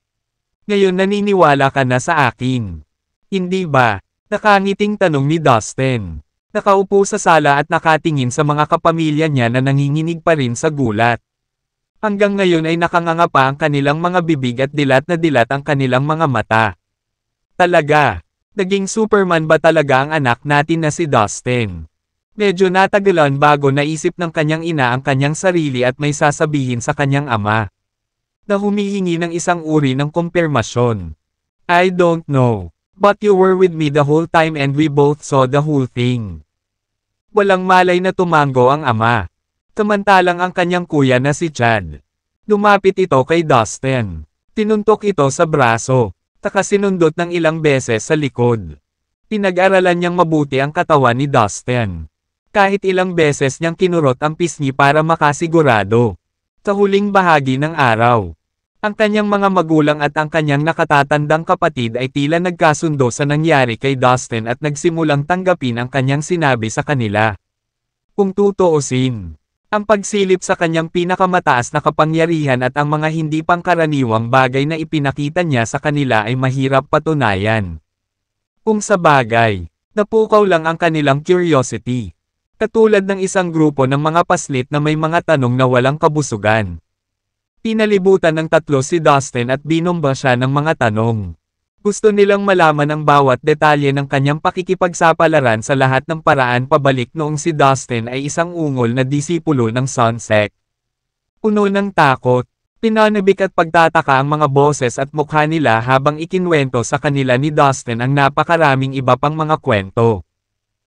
Ngayon naniniwala ka na sa akin. Hindi ba? Nakangiting tanong ni Dustin. Nakaupo sa sala at nakatingin sa mga kapamilya niya na nanginginig pa rin sa gulat. Hanggang ngayon ay nakanganga pa ang kanilang mga bibig at dilat na dilat ang kanilang mga mata. Talaga, Naging Superman ba talaga ang anak natin na si Dustin? Medyo natagalan bago naisip ng kanyang ina ang kanyang sarili at may sasabihin sa kanyang ama, na humihingi ng isang uri ng kumpirmasyon. I don't know. But you were with me the whole time and we both saw the whole thing. Walang malay na tumango ang ama. Samantalang ang kanyang kuya na si Chad. Lumapit ito kay Dustin. Tinuntok ito sa braso. Taka sinundot ng ilang beses sa likod. Pinag-aralan niyang mabuti ang katawan ni Dustin. Kahit ilang beses niyang kinurot ang pisngi para makasigurado. Sa huling bahagi ng araw, ang kanyang mga magulang at ang kanyang nakatatandang kapatid ay tila nagkasundo sa nangyari kay Dustin at nagsimulang tanggapin ang kanyang sinabi sa kanila. Kung tutuusin, ang pagsilip sa kanyang pinakamataas na kapangyarihan at ang mga hindi pangkaraniwang bagay na ipinakita niya sa kanila ay mahirap patunayan. Kung sa bagay, napukaw lang ang kanilang curiosity. Katulad ng isang grupo ng mga paslit na may mga tanong na walang kabusugan. Pinalibutan ng tatlo si Dustin at binomba siya ng mga tanong. Gusto nilang malaman ang bawat detalye ng kanyang pakikipagsapalaran sa lahat ng paraan pabalik noong si Dustin ay isang ungol na disipulo ng Sunsect. Puno ng takot, pinanibik at pagtataka ang mga boses at mukha nila habang ikinwento sa kanila ni Dustin ang napakaraming iba pang mga kwento.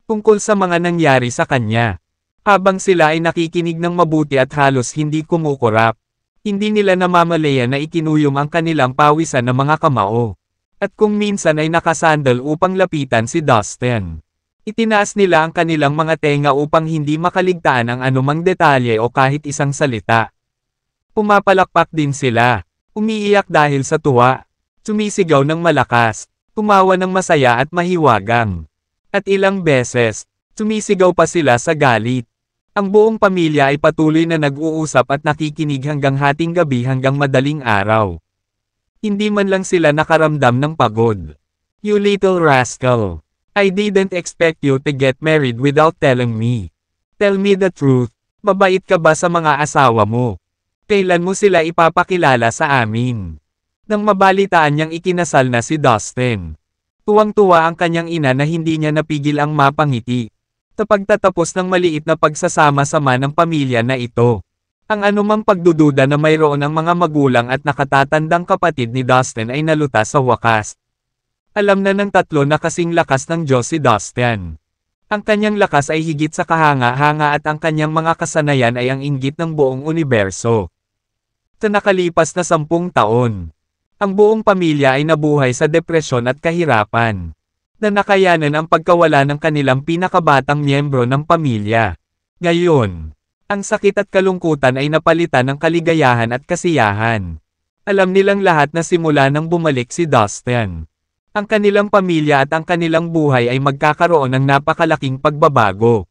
Tungkol sa mga nangyari sa kanya. Habang sila ay nakikinig ng mabuti at halos hindi kumukurap. Hindi nila namamalayan na ikinuyom ang kanilang pawisan ng mga kamao. At kung minsan ay nakasandal upang lapitan si Dustin. Itinaas nila ang kanilang mga tenga upang hindi makaligtaan ang anumang detalye o kahit isang salita. Pumapalakpak din sila. Umiiyak dahil sa tuwa. Sumisigaw ng malakas. Tumawa ng masaya at mahiwagang. At ilang beses, sumisigaw pa sila sa galit. Ang buong pamilya ay patuloy na nag-uusap at nakikinig hanggang hating gabi hanggang madaling araw. Hindi man lang sila nakaramdam ng pagod. You little rascal. I didn't expect you to get married without telling me. Tell me the truth. Mabait ka ba sa mga asawa mo? Kailan mo sila ipapakilala sa amin? Nang mabalitaan niyang ikinasal na si Dustin. Tuwang-tuwa ang kanyang ina na hindi niya napigil ang mapangiti. Sa pagtatapos ng maliit na pagsasama-sama ng pamilya na ito. Ang anumang pagdududa na mayroon ang mga magulang at nakatatandang kapatid ni Dustin ay nalutas sa wakas. Alam na ng tatlo na kasing lakas ng Diyos si Dustin. Ang kanyang lakas ay higit sa kahanga-hanga at ang kanyang mga kasanayan ay ang inggit ng buong universo. Sa nakalipas na 10 taon, ang buong pamilya ay nabuhay sa depresyon at kahirapan. Na nakayanan ang pagkawala ng kanilang pinakabatang miyembro ng pamilya. Ngayon, ang sakit at kalungkutan ay napalitan ng kaligayahan at kasiyahan. Alam nilang lahat na simula nang bumalik si Dustin. Ang kanilang pamilya at ang kanilang buhay ay magkakaroon ng napakalaking pagbabago.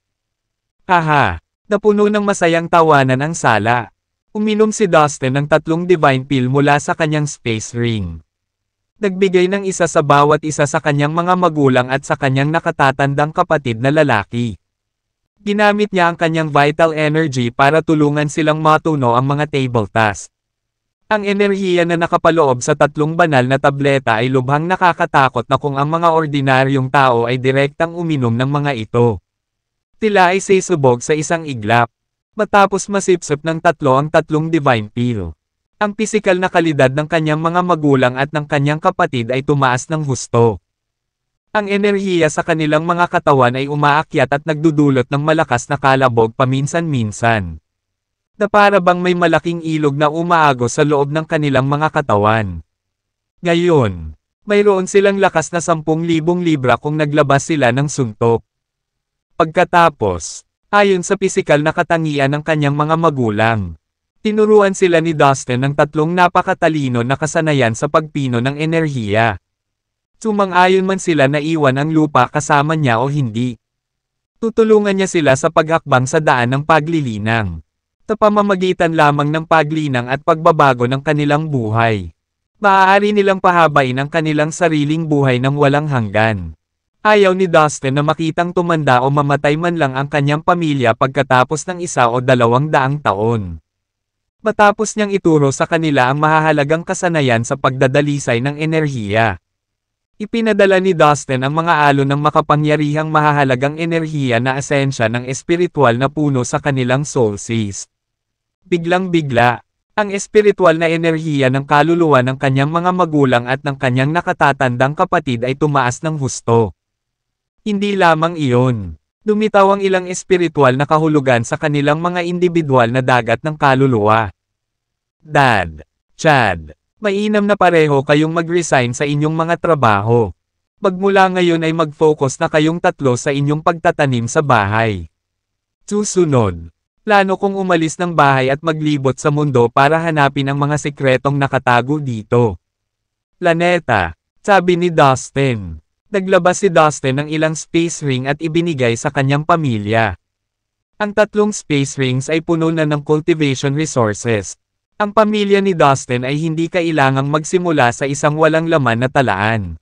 Haha, napuno ng masayang tawanan ang sala. Uminom si Dustin ng 3 divine pill mula sa kanyang space ring. Nagbigay ng isa sa bawat isa sa kanyang mga magulang at sa kanyang nakatatandang kapatid na lalaki. Ginamit niya ang kanyang vital energy para tulungan silang matuno ang mga table task. Ang enerhiya na nakapaloob sa 3 banal na tableta ay lubhang nakakatakot na kung ang mga ordinaryong tao ay direktang uminom ng mga ito. Sila ay sisubog sa isang iglap. Matapos masipsip ng tatlo ang 3 divine pill. Ang pisikal na kalidad ng kanyang mga magulang at ng kanyang kapatid ay tumaas ng husto. Ang enerhiya sa kanilang mga katawan ay umaakyat at nagdudulot ng malakas na kalabog paminsan-minsan. Na para bang may malaking ilog na umaagos sa loob ng kanilang mga katawan. Ngayon, mayroon silang lakas na 10,000 libra kung naglabas sila ng suntok. Pagkatapos, ayon sa pisikal na katangian ng kanyang mga magulang, tinuruan sila ni Dustin ng 3 napakatalino na kasanayan sa pagpino ng enerhiya. Sumang-ayon man sila na iwan ang lupa kasama niya o hindi. Tutulungan niya sila sa paghakbang sa daan ng paglilinang. Sa pamamagitan lamang ng paglinang at pagbabago ng kanilang buhay. Maaari nilang pahabain ang kanilang sariling buhay ng walang hanggan. Ayaw ni Dustin na makitang tumanda o mamatay man lang ang kanyang pamilya pagkatapos ng 1 o 200 taon. Matapos niyang ituro sa kanila ang mahahalagang kasanayan sa pagdadalisay ng enerhiya. Ipinadala ni Dustin ang mga alon ng makapangyarihang mahahalagang enerhiya na asensya ng espiritual na puno sa kanilang soul seas. Biglang-bigla, ang espiritual na enerhiya ng kaluluwa ng kanyang mga magulang at ng kanyang nakatatandang kapatid ay tumaas ng husto. Hindi lamang iyon. Lumitaw ang ilang espiritual na kahulugan sa kanilang mga individual na dagat ng kaluluwa. Dad, Chad, mainam na pareho kayong mag-resign sa inyong mga trabaho. Magmula ngayon ay mag-focus na kayong tatlo sa inyong pagtatanim sa bahay. Susunod, plano kong umalis ng bahay at maglibot sa mundo para hanapin ang mga sikretong nakatago dito. Planeta, sabi ni Dustin. Naglabas si Dustin ng ilang space ring at ibinigay sa kanyang pamilya. Ang tatlong space rings ay puno na ng cultivation resources. Ang pamilya ni Dustin ay hindi kailangang magsimula sa isang walang laman na talaan.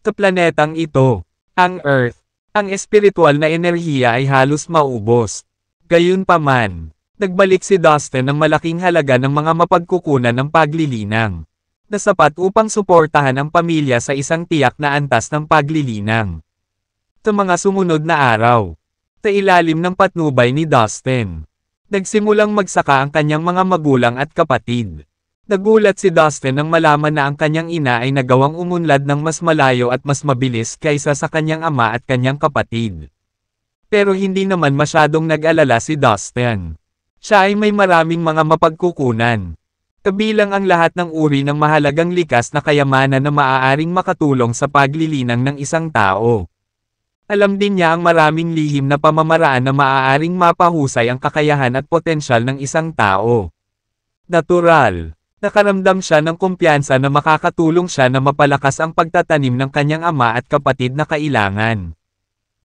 Sa planetang ito, ang Earth, ang espiritual na enerhiya ay halos maubos. Gayunpaman, nagbalik si Dustin ng malaking halaga ng mga mapagkukunan ng paglilinang, na sapat upang suportahan ang pamilya sa isang tiyak na antas ng paglilinang. Sa mga sumunod na araw, sa ilalim ng patnubay ni Dustin, nagsimulang magsaka ang kanyang mga magulang at kapatid. Nagulat si Dustin nang malaman na ang kanyang ina ay nagawang umunlad ng mas malayo at mas mabilis kaysa sa kanyang ama at kanyang kapatid. Pero hindi naman masyadong nag-alala si Dustin. Siya ay may maraming mga mapagkukunan. Kabilang ang lahat ng uri ng mahalagang likas na kayamanan na maaaring makatulong sa paglilinang ng isang tao. Alam din niya ang maraming lihim na pamamaraan na maaaring mapahusay ang kakayahan at potensyal ng isang tao. Natural, nakaramdam siya ng kumpiyansa na makakatulong siya na mapalakas ang pagtatanim ng kanyang ama at kapatid na kailangan.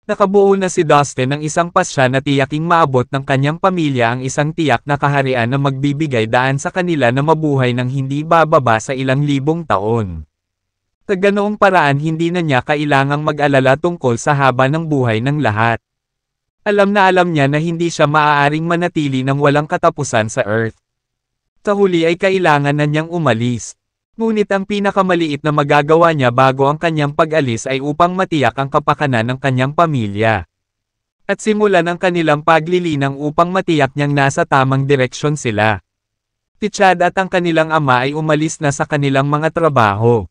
Nakabuo na si Dustin ng isang pasya na tiyaking maabot ng kanyang pamilya ang isang tiyak na kaharian na magbibigay daan sa kanila na mabuhay ng hindi bababa sa ilang libong taon. Sa ganoong paraan hindi na niya kailangang mag-alala tungkol sa haba ng buhay ng lahat. Alam niya na hindi siya maaaring manatili ng walang katapusan sa Earth. Sa huli ay kailangan na niyang umalis. Ngunit ang pinakamaliit na magagawa niya bago ang kanyang pag-alis ay upang matiyak ang kapakanan ng kanyang pamilya. At simulan ang kanilang paglilinang upang matiyak niyang nasa tamang direksyon sila. Si Chad at ang kanilang ama ay umalis na sa kanilang mga trabaho.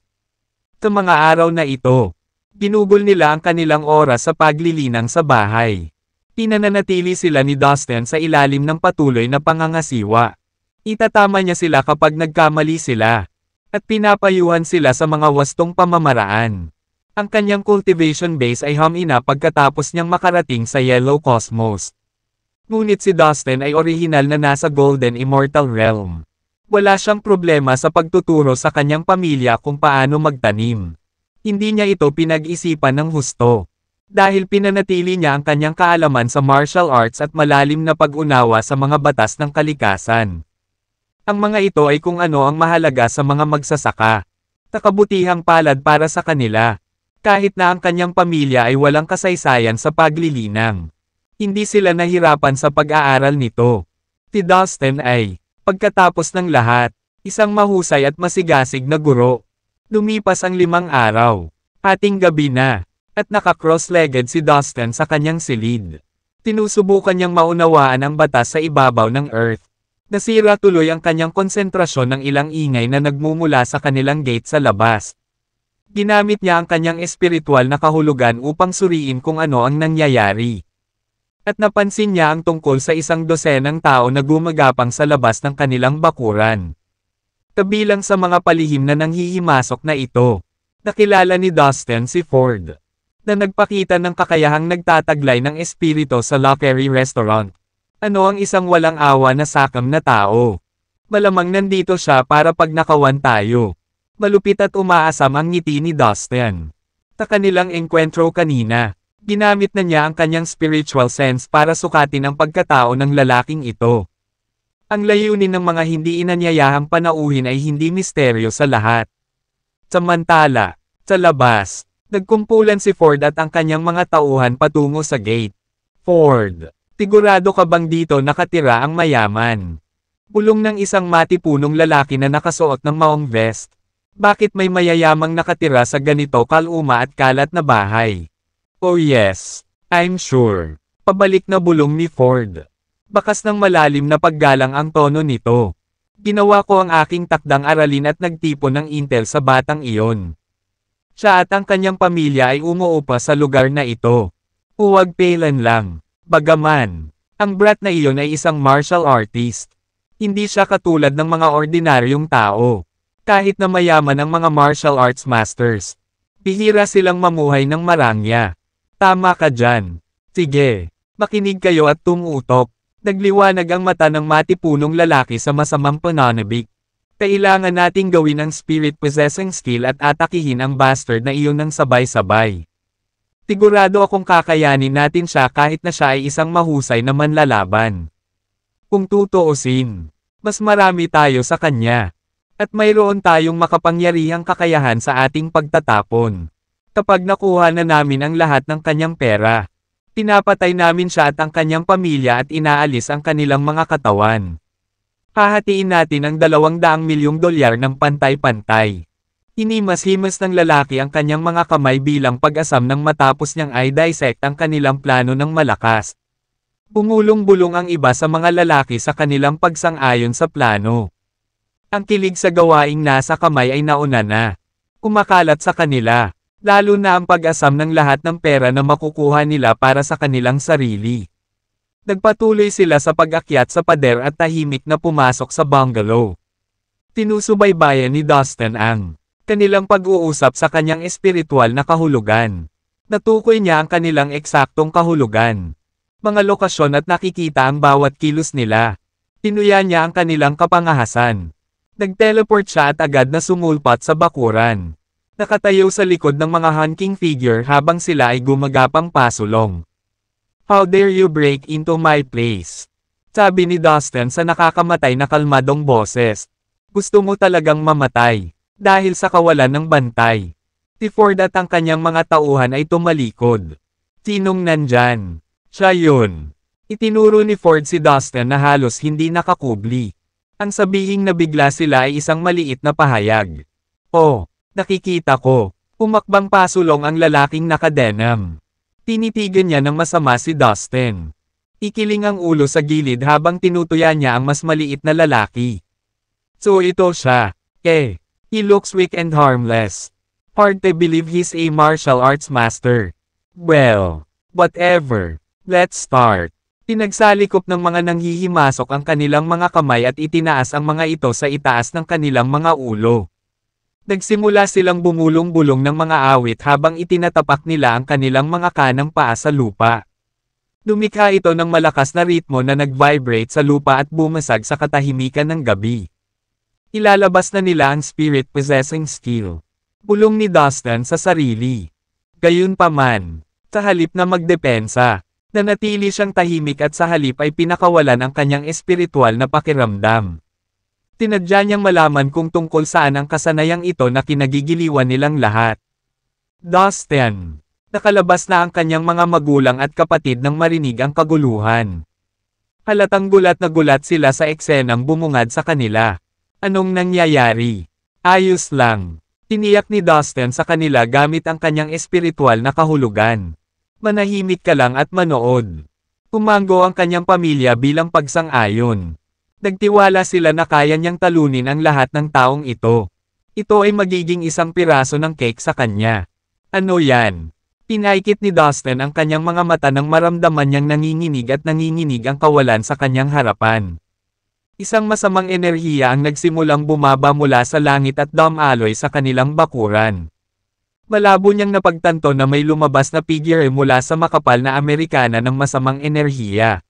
Sa mga araw na ito, ginugol nila ang kanilang oras sa paglilinang sa bahay. Pinananatili sila ni Dustin sa ilalim ng patuloy na pangangasiwa. Itatama niya sila kapag nagkamali sila. At pinapayuhan sila sa mga wastong pamamaraan. Ang kanyang cultivation base ay humina pagkatapos niyang makarating sa Yellow Cosmos. Ngunit si Dustin ay orihinal na nasa Golden Immortal Realm. Wala siyang problema sa pagtuturo sa kanyang pamilya kung paano magtanim. Hindi niya ito pinag-isipan ng husto. Dahil pinanatili niya ang kanyang kaalaman sa martial arts at malalim na pag-unawa sa mga batas ng kalikasan. Ang mga ito ay kung ano ang mahalaga sa mga magsasaka. Takabutihang palad para sa kanila. Kahit na ang kanyang pamilya ay walang kasaysayan sa paglilinang. Hindi sila nahirapan sa pag-aaral nito. Si Dustin ay, pagkatapos ng lahat, isang mahusay at masigasig na guro. Lumipas ang 5 araw. Ating gabi na. At naka-cross-legged si Dustin sa kanyang silid. Tinusubukan niyang maunawaan ang batas sa ibabaw ng Earth. Nasira tuloy ang kanyang konsentrasyon ng ilang ingay na nagmumula sa kanilang gate sa labas. Ginamit niya ang kanyang espiritual na kahulugan upang suriin kung ano ang nangyayari. At napansin niya ang tungkol sa isang dosenang tao na gumagapang sa labas ng kanilang bakuran. Kabilang sa mga palihim na nanghihimasok na ito, nakilala ni Dustin si Ford, na nagpakita ng kakayahang nagtataglay ng espiritu sa Lockery Restaurant. Ano ang isang walang awa na sakam na tao? Malamang nandito siya para pagnakawan tayo. Malupit at umaasam ang ngiti ni Dustin. Sa kanilang enkwentro kanina, ginamit na niya ang kanyang spiritual sense para sukatin ang pagkatao ng lalaking ito. Ang layunin ng mga hindi inanyayahang panauhin ay hindi misteryo sa lahat. Samantala, sa labas, nagkumpulan si Ford at ang kanyang mga tauhan patungo sa gate. Ford, sigurado ka bang dito nakatira ang mayaman? Bulong ng isang matipunong lalaki na nakasuot ng maong vest. Bakit may mayayamang nakatira sa ganito kaluma at kalat na bahay? Oh yes, I'm sure. Pabalik na bulong ni Ford. Bakas ng malalim na paggalang ang tono nito. Ginawa ko ang aking takdang aralin at nagtipon ng intel sa batang iyon. Siya at ang kanyang pamilya ay umuupa sa lugar na ito. Huwag pelan lang. Bagaman, ang brat na iyon ay isang martial artist. Hindi siya katulad ng mga ordinaryong tao. Kahit na mayaman ang mga martial arts masters, bihira silang mamuhay ng marangya. Tama ka dyan. Sige, makinig kayo at tumutok. Nagliwanag ang mata ng matipunong lalaki sa masamang pananabik. Kailangan nating gawin ang spirit-possessing skill at atakihin ang bastard na iyon ng sabay-sabay. Sigurado akong kakayanin natin siya kahit na siya ay isang mahusay na manlalaban. Kung tutuusin, mas marami tayo sa kanya. At mayroon tayong makapangyarihang kakayahan sa ating pagtatapon. Kapag nakuha na namin ang lahat ng kanyang pera, pinapatay namin siya at ang kanyang pamilya at inaalis ang kanilang mga katawan. Hahatiin natin ang $200 milyong ng pantay-pantay. Hinimas-himas ng lalaki ang kanyang mga kamay bilang pag-asam nang matapos niyang i-dissect ang kanilang plano ng malakas. Bumulong-bulong ang iba sa mga lalaki sa kanilang pagsang-ayon sa plano. Ang kilig sa gawaing nasa kamay ay nauna na. Kumakalat sa kanila. Lalo na ang pag-asam ng lahat ng pera na makukuha nila para sa kanilang sarili. Nagpatuloy sila sa pag-akyat sa pader at tahimik na pumasok sa bungalow. Tinusubaybayan ni Dustin ang kanilang pag-uusap sa kanyang espiritual na kahulugan. Natukoy niya ang kanilang eksaktong kahulugan. Mga lokasyon at nakikita ang bawat kilos nila. Tinuya niya ang kanilang kapangahasan. Nag-teleport siya at agad na sumulpat sa bakuran. Nakatayo sa likod ng mga hunking figure habang sila ay gumagapang pasulong. How dare you break into my place? Sabi ni Dustin sa nakakamatay na kalmadong boses. Gusto mo talagang mamatay, dahil sa kawalan ng bantay. Si Ford at ang kanyang mga tauhan ay tumalikod. Sinong nandyan? Siya yun. Itinuro ni Ford si Dustin na halos hindi nakakubli. Ang sabihing nabigla sila ay isang maliit na pahayag. Oh! Nakikita ko, pumakbang pasulong ang lalaking nakadenim. Tinitigan niya ng masama si Dustin. Ikiling ang ulo sa gilid habang tinutuya niya ang mas maliit na lalaki. So ito siya. He looks weak and harmless. Hard to believe he's a martial arts master. Well, whatever. Let's start. Pinagsalikop ng mga nanghihimasok ang kanilang mga kamay at itinaas ang mga ito sa itaas ng kanilang mga ulo. Nagsimula silang bumulong-bulong ng mga awit habang itinatapak nila ang kanilang mga kanang paa sa lupa. Lumikha ito ng malakas na ritmo na nag-vibrate sa lupa at bumasag sa katahimikan ng gabi. Ilalabas na nila ang spirit-possessing skill. Bulong ni Dustin sa sarili. Gayunpaman, sa halip na magdepensa, nanatili siyang tahimik at sa halip ay pinakawalan ang kanyang espiritual na pakiramdam. Tinadya niyang malaman kung tungkol saan ang kasanayang ito na kinagigiliwan nilang lahat. Dustin. Nakalabas na ang kanyang mga magulang at kapatid nang marinig ang kaguluhan. Halatang gulat na gulat sila sa eksenang bumungad sa kanila. Anong nangyayari? Ayos lang. Tiniyak ni Dustin sa kanila gamit ang kanyang espiritual na kahulugan. Manahimik ka lang at manood. Pumango ang kanyang pamilya bilang pagsang-ayon. Nagtiwala sila na kaya niyang talunin ang lahat ng taong ito. Ito ay magiging isang piraso ng cake sa kanya. Ano yan? Pinaikit ni Dustin ang kanyang mga mata nang maramdaman niyang nanginginig ang kawalan sa kanyang harapan. Isang masamang enerhiya ang nagsimulang bumaba mula sa langit at dumaloy sa kanilang bakuran. Malabo niyang napagtanto na may lumabas na figure mula sa makapal na Amerikana ng masamang enerhiya.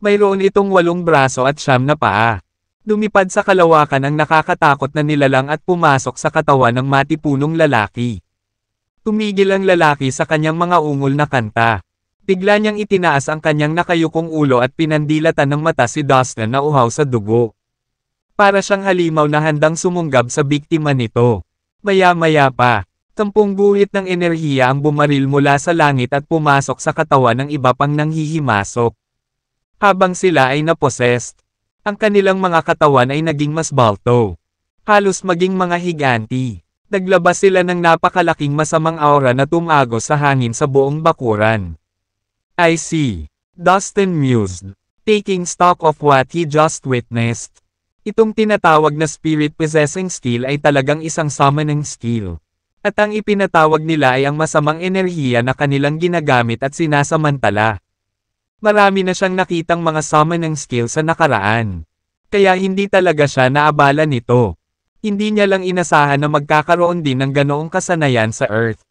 Mayroon itong 8 braso at 9 na paa. Lumipad sa kalawakan ang nakakatakot na nilalang at pumasok sa katawan ng matipunong lalaki. Tumigil ang lalaki sa kanyang mga ungol na kanta. Bigla niyang itinaas ang kanyang nakayukong ulo at pinandilatan ng mata si Dustin na uhaw sa dugo. Para siyang halimaw na handang sumunggab sa biktima nito. Maya-maya pa, 10 guhit ng enerhiya ang bumaril mula sa langit at pumasok sa katawan ng iba pang nanghihimasok. Habang sila ay napossessed, ang kanilang mga katawan ay naging mas balto. Halos maging mga higanti. Naglabas sila ng napakalaking masamang aura na tumagos sa hangin sa buong bakuran. I see. Dustin mused, taking stock of what he just witnessed. Itong tinatawag na spirit-possessing skill ay talagang isang summoning skill. At ang ipinatawag nila ay ang masamang enerhiya na kanilang ginagamit at sinasamantala. Marami na siyang nakitang mga summoning skill sa nakaraan. Kaya hindi talaga siya naabala nito. Hindi niya lang inasahan na magkakaroon din ng ganoong kasanayan sa Earth.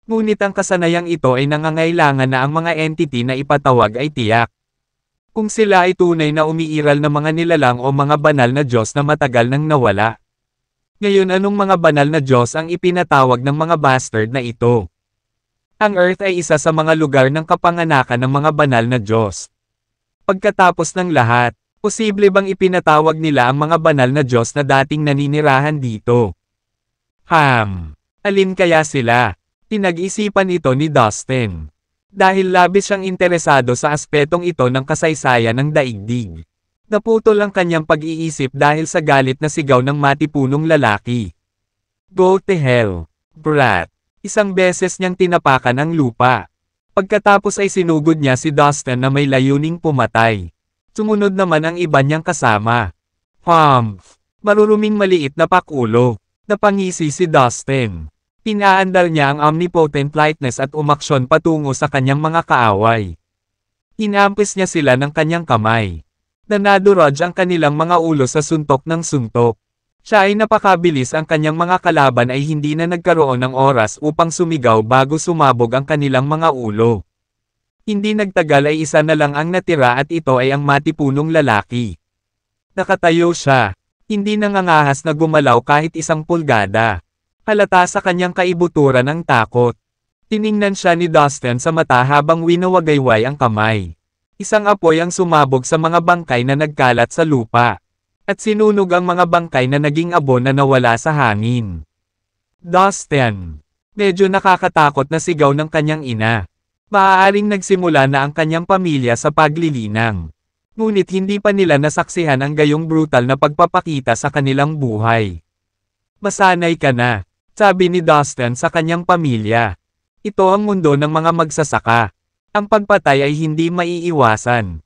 Ngunit ang kasanayang ito ay nangangailangan na ang mga entity na ipatawag ay tiyak. Kung sila ay tunay na umiiral na mga nilalang o mga banal na Diyos na matagal nang nawala. Ngayon anong mga banal na Diyos ang ipinatawag ng mga bastard na ito? Ang Earth ay isa sa mga lugar ng kapanganakan ng mga banal na Diyos. Pagkatapos ng lahat, posible bang ipinatawag nila ang mga banal na Diyos na dating naninirahan dito? Alin kaya sila? Pinag-isipan ito ni Dustin. Dahil labis siyang interesado sa aspetong ito ng kasaysayan ng daigdig. Naputol ang kanyang pag-iisip dahil sa galit na sigaw ng matipunong lalaki. Go to hell, brat. Isang beses niyang tinapakan ang lupa. Pagkatapos ay sinugod niya si Dustin na may layuning pumatay. Sumunod naman ang iba niyang kasama. Maruruming maliit na pakulo. Napangisi si Dustin. Pinaandar niya ang omnipotent lightness at umaksyon patungo sa kanyang mga kaaway. Inampis niya sila ng kanyang kamay. Nanaduraj ang kanilang mga ulo sa suntok ng suntok. Siya ay napakabilis ang kanyang mga kalaban ay hindi na nagkaroon ng oras upang sumigaw bago sumabog ang kanilang mga ulo. Hindi nagtagal ay isa na lang ang natira at ito ay ang matipunong lalaki. Nakatayo siya. Hindi nangangahas na gumalaw kahit isang pulgada. Halata sa kanyang kaibuturan ang takot. Tiningnan siya ni Dustin sa mata habang winawagayway ang kamay. Isang apoy ang sumabog sa mga bangkay na nagkalat sa lupa. At sinunog ang mga bangkay na naging abo na nawala sa hangin. Dustin. Medyo nakakatakot na sigaw ng kanyang ina. Maaaring nagsimula na ang kanyang pamilya sa paglilinang. Ngunit hindi pa nila nasaksihan ang gayong brutal na pagpapakita sa kanilang buhay. Masanay ka na, sabi ni Dustin sa kanyang pamilya. Ito ang mundo ng mga magsasaka. Ang pagpatay ay hindi maiiwasan.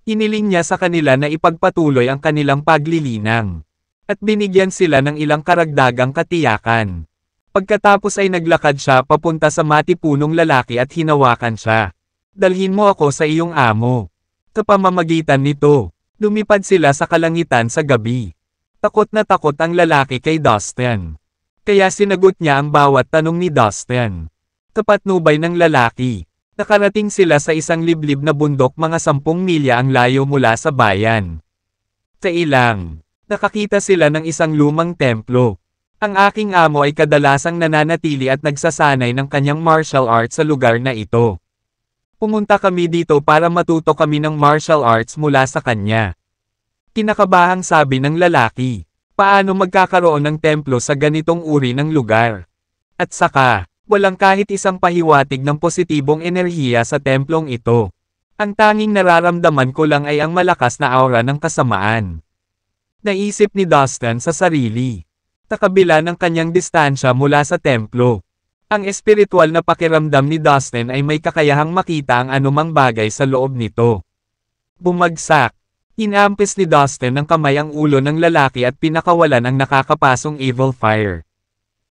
Hiniling niya sa kanila na ipagpatuloy ang kanilang paglilinang. At binigyan sila ng ilang karagdagang katiyakan. Pagkatapos ay naglakad siya papunta sa matipunong lalaki at hinawakan siya. Dalhin mo ako sa iyong amo. Sa pamamagitan nito, lumipad sila sa kalangitan sa gabi. Takot na takot ang lalaki kay Dustin. Kaya sinagot niya ang bawat tanong ni Dustin. Kapatnubay ng lalaki. Nakarating sila sa isang liblib na bundok mga 10 milya ang layo mula sa bayan. Sa ilang, nakakita sila ng isang lumang templo. Ang aking amo ay kadalasang nananatili at nagsasanay ng kanyang martial arts sa lugar na ito. Pumunta kami dito para matuto kami ng martial arts mula sa kanya. Kinakabahang sabi ng lalaki, paano magkakaroon ng templo sa ganitong uri ng lugar? At saka, walang kahit isang pahiwatig ng positibong enerhiya sa templong ito. Ang tanging nararamdaman ko lang ay ang malakas na aura ng kasamaan. Naisip ni Dustin sa sarili. Sa kabila ng kanyang distansya mula sa templo. Ang espiritual na pakiramdam ni Dustin ay may kakayahang makita ang anumang bagay sa loob nito. Bumagsak. Inampis ni Dustin ng kamay ang ulo ng lalaki at pinakawalan ang nakakapasong evil fire.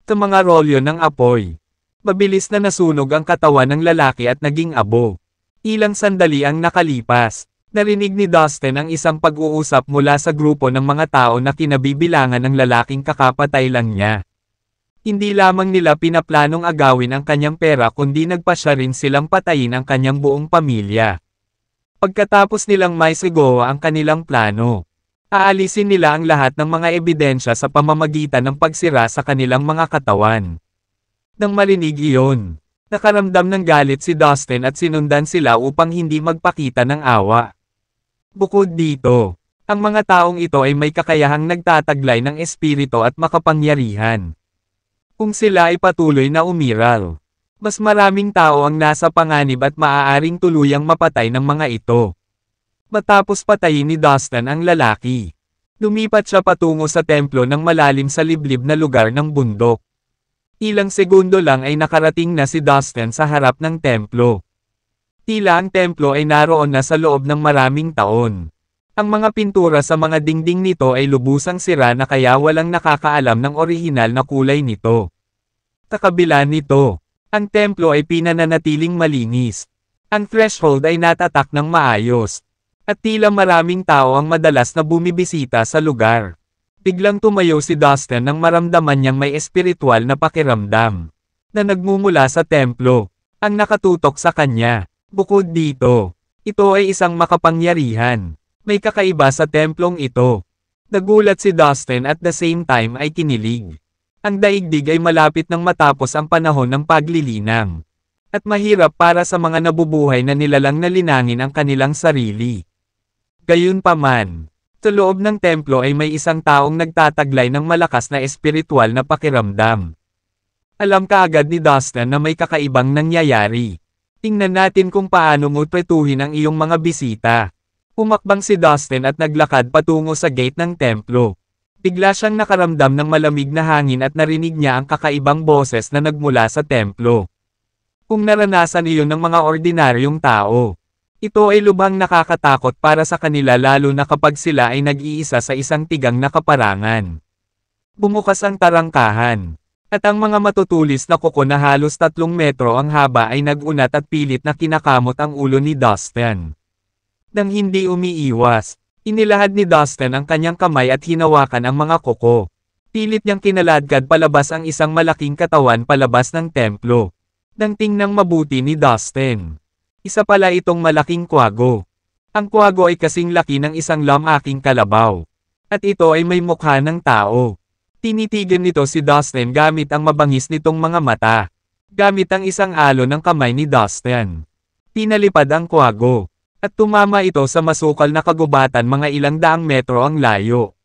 Sa mga rolyo ng apoy. Mabilis na nasunog ang katawan ng lalaki at naging abo. Ilang sandali ang nakalipas. Narinig ni Dustin ang isang pag-uusap mula sa grupo ng mga tao na kinabibilangan ng lalaking kakapatay lang niya. Hindi lamang nila pinaplanong agawin ang kanyang pera kundi nagpasya rin silang patayin ang kanyang buong pamilya. Pagkatapos nilang maisigawa ang kanilang plano, aalisin nila ang lahat ng mga ebidensya sa pamamagitan ng pagsira sa kanilang mga katawan. Nang marinig iyon, nakaramdam ng galit si Dustin at sinundan sila upang hindi magpakita ng awa. Bukod dito, ang mga taong ito ay may kakayahang nagtataglay ng espiritu at makapangyarihan. Kung sila ay patuloy na umiral, mas maraming tao ang nasa panganib at maaaring tuluyang mapatay ng mga ito. Matapos patayin ni Dustin ang lalaki, Lumipat siya patungo sa templo ng malalim sa liblib na lugar ng bundok. Ilang segundo lang ay nakarating na si Dustin sa harap ng templo. Tila ang templo ay naroon na sa loob ng maraming taon. Ang mga pintura sa mga dingding nito ay lubusang sira na kaya walang nakakaalam ng orihinal na kulay nito. Sa kabila nito, ang templo ay pinananatiling malinis. Ang threshold ay natatak ng maayos. At tila maraming tao ang madalas na bumibisita sa lugar. Biglang tumayo si Dustin nang maramdaman niyang may espiritual na pakiramdam na nagmumula sa templo, ang nakatutok sa kanya. Bukod dito, ito ay isang makapangyarihan. May kakaiba sa templong ito. Nagulat si Dustin at the same time ay kinilig. Ang daigdig ay malapit nang matapos ang panahon ng paglilinang. At mahirap para sa mga nabubuhay na nilalang na linangin ang kanilang sarili. Gayunpaman, sa loob ng templo ay may isang taong nagtataglay ng malakas na espiritual na pakiramdam. Alam kaagad ni Dustin na may kakaibang nangyayari. Tingnan natin kung paano mo tretuhin ang iyong mga bisita. Umakbang si Dustin at naglakad patungo sa gate ng templo. Bigla siyang nakaramdam ng malamig na hangin at narinig niya ang kakaibang boses na nagmula sa templo. Kung naranasan iyon ng mga ordinaryong tao, ito ay lubhang nakakatakot para sa kanila lalo na kapag sila ay nag-iisa sa isang tigang na kaparangan. Bumukas ang tarangkahan. At ang mga matutulis na kuko na halos 3 metro ang haba ay nag-unat at pilit na kinakamot ang ulo ni Dustin. Nang hindi umiiwas, inilahad ni Dustin ang kanyang kamay at hinawakan ang mga kuko. Pilit niyang kinaladkad palabas ang isang malaking katawan palabas ng templo. Nang tingnang mabuti ni Dustin, isa pala itong malaking kwago. Ang kwago ay kasing laki ng isang lamaking kalabaw. At ito ay may mukha ng tao. Tinitigan nito si Dustin gamit ang mabangis nitong mga mata. Gamit ang isang alo ng kamay ni Dustin. Pinalipad ang kwago. At tumama ito sa masukal na kagubatan mga ilang daang metro ang layo.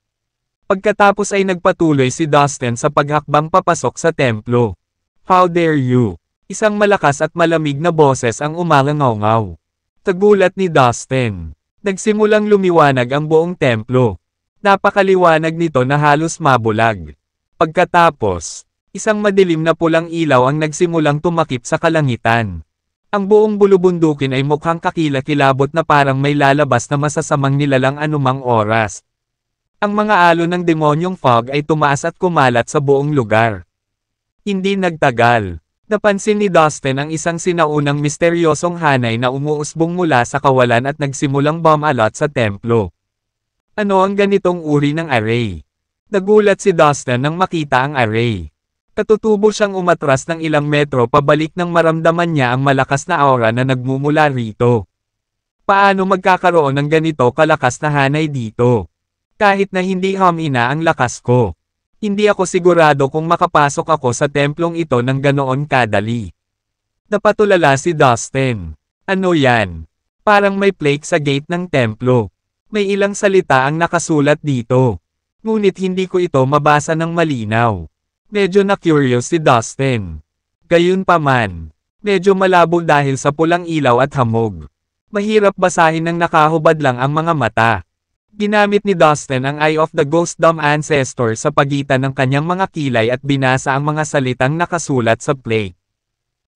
Pagkatapos ay nagpatuloy si Dustin sa paghakbang papasok sa templo. How dare you? Isang malakas at malamig na boses ang umalangaw-ngaw. Tagulat ni Dustin. Nagsimulang lumiwanag ang buong templo. Napakaliwanag nito na halos mabulag. Pagkatapos, isang madilim na pulang ilaw ang nagsimulang tumakip sa kalangitan. Ang buong bulubundukin ay mukhang kakilakilabot na parang may lalabas na masasamang nilalang anumang oras. Ang mga alo ng demonyong fog ay tumaas at kumalat sa buong lugar. Hindi nagtagal. Napansin ni Dustin ang isang sinaunang misteryosong hanay na umuusbong mula sa kawalan at nagsimulang bumalot sa templo. Ano ang ganitong uri ng array? Nagulat si Dustin nang makita ang array. Katutubo siyang umatras ng ilang metro pabalik nang maramdaman niya ang malakas na aura na nagmumula rito. Paano magkakaroon ng ganito kalakas na hanay dito? Kahit na hindi humina ang lakas ko. Hindi ako sigurado kung makapasok ako sa templong ito ng ganoon kadali. Napatulala si Dustin. Ano yan? Parang may plaque sa gate ng templo. May ilang salita ang nakasulat dito. Ngunit hindi ko ito mabasa ng malinaw. Medyo na-curious si Dustin. Gayunpaman, medyo malabo dahil sa pulang ilaw at hamog. Mahirap basahin ng nakahubad lang ang mga mata. Ginamit ni Dustin ang Eye of the Ghost Dumb Ancestor sa pagitan ng kanyang mga kilay at binasa ang mga salitang nakasulat sa plaque.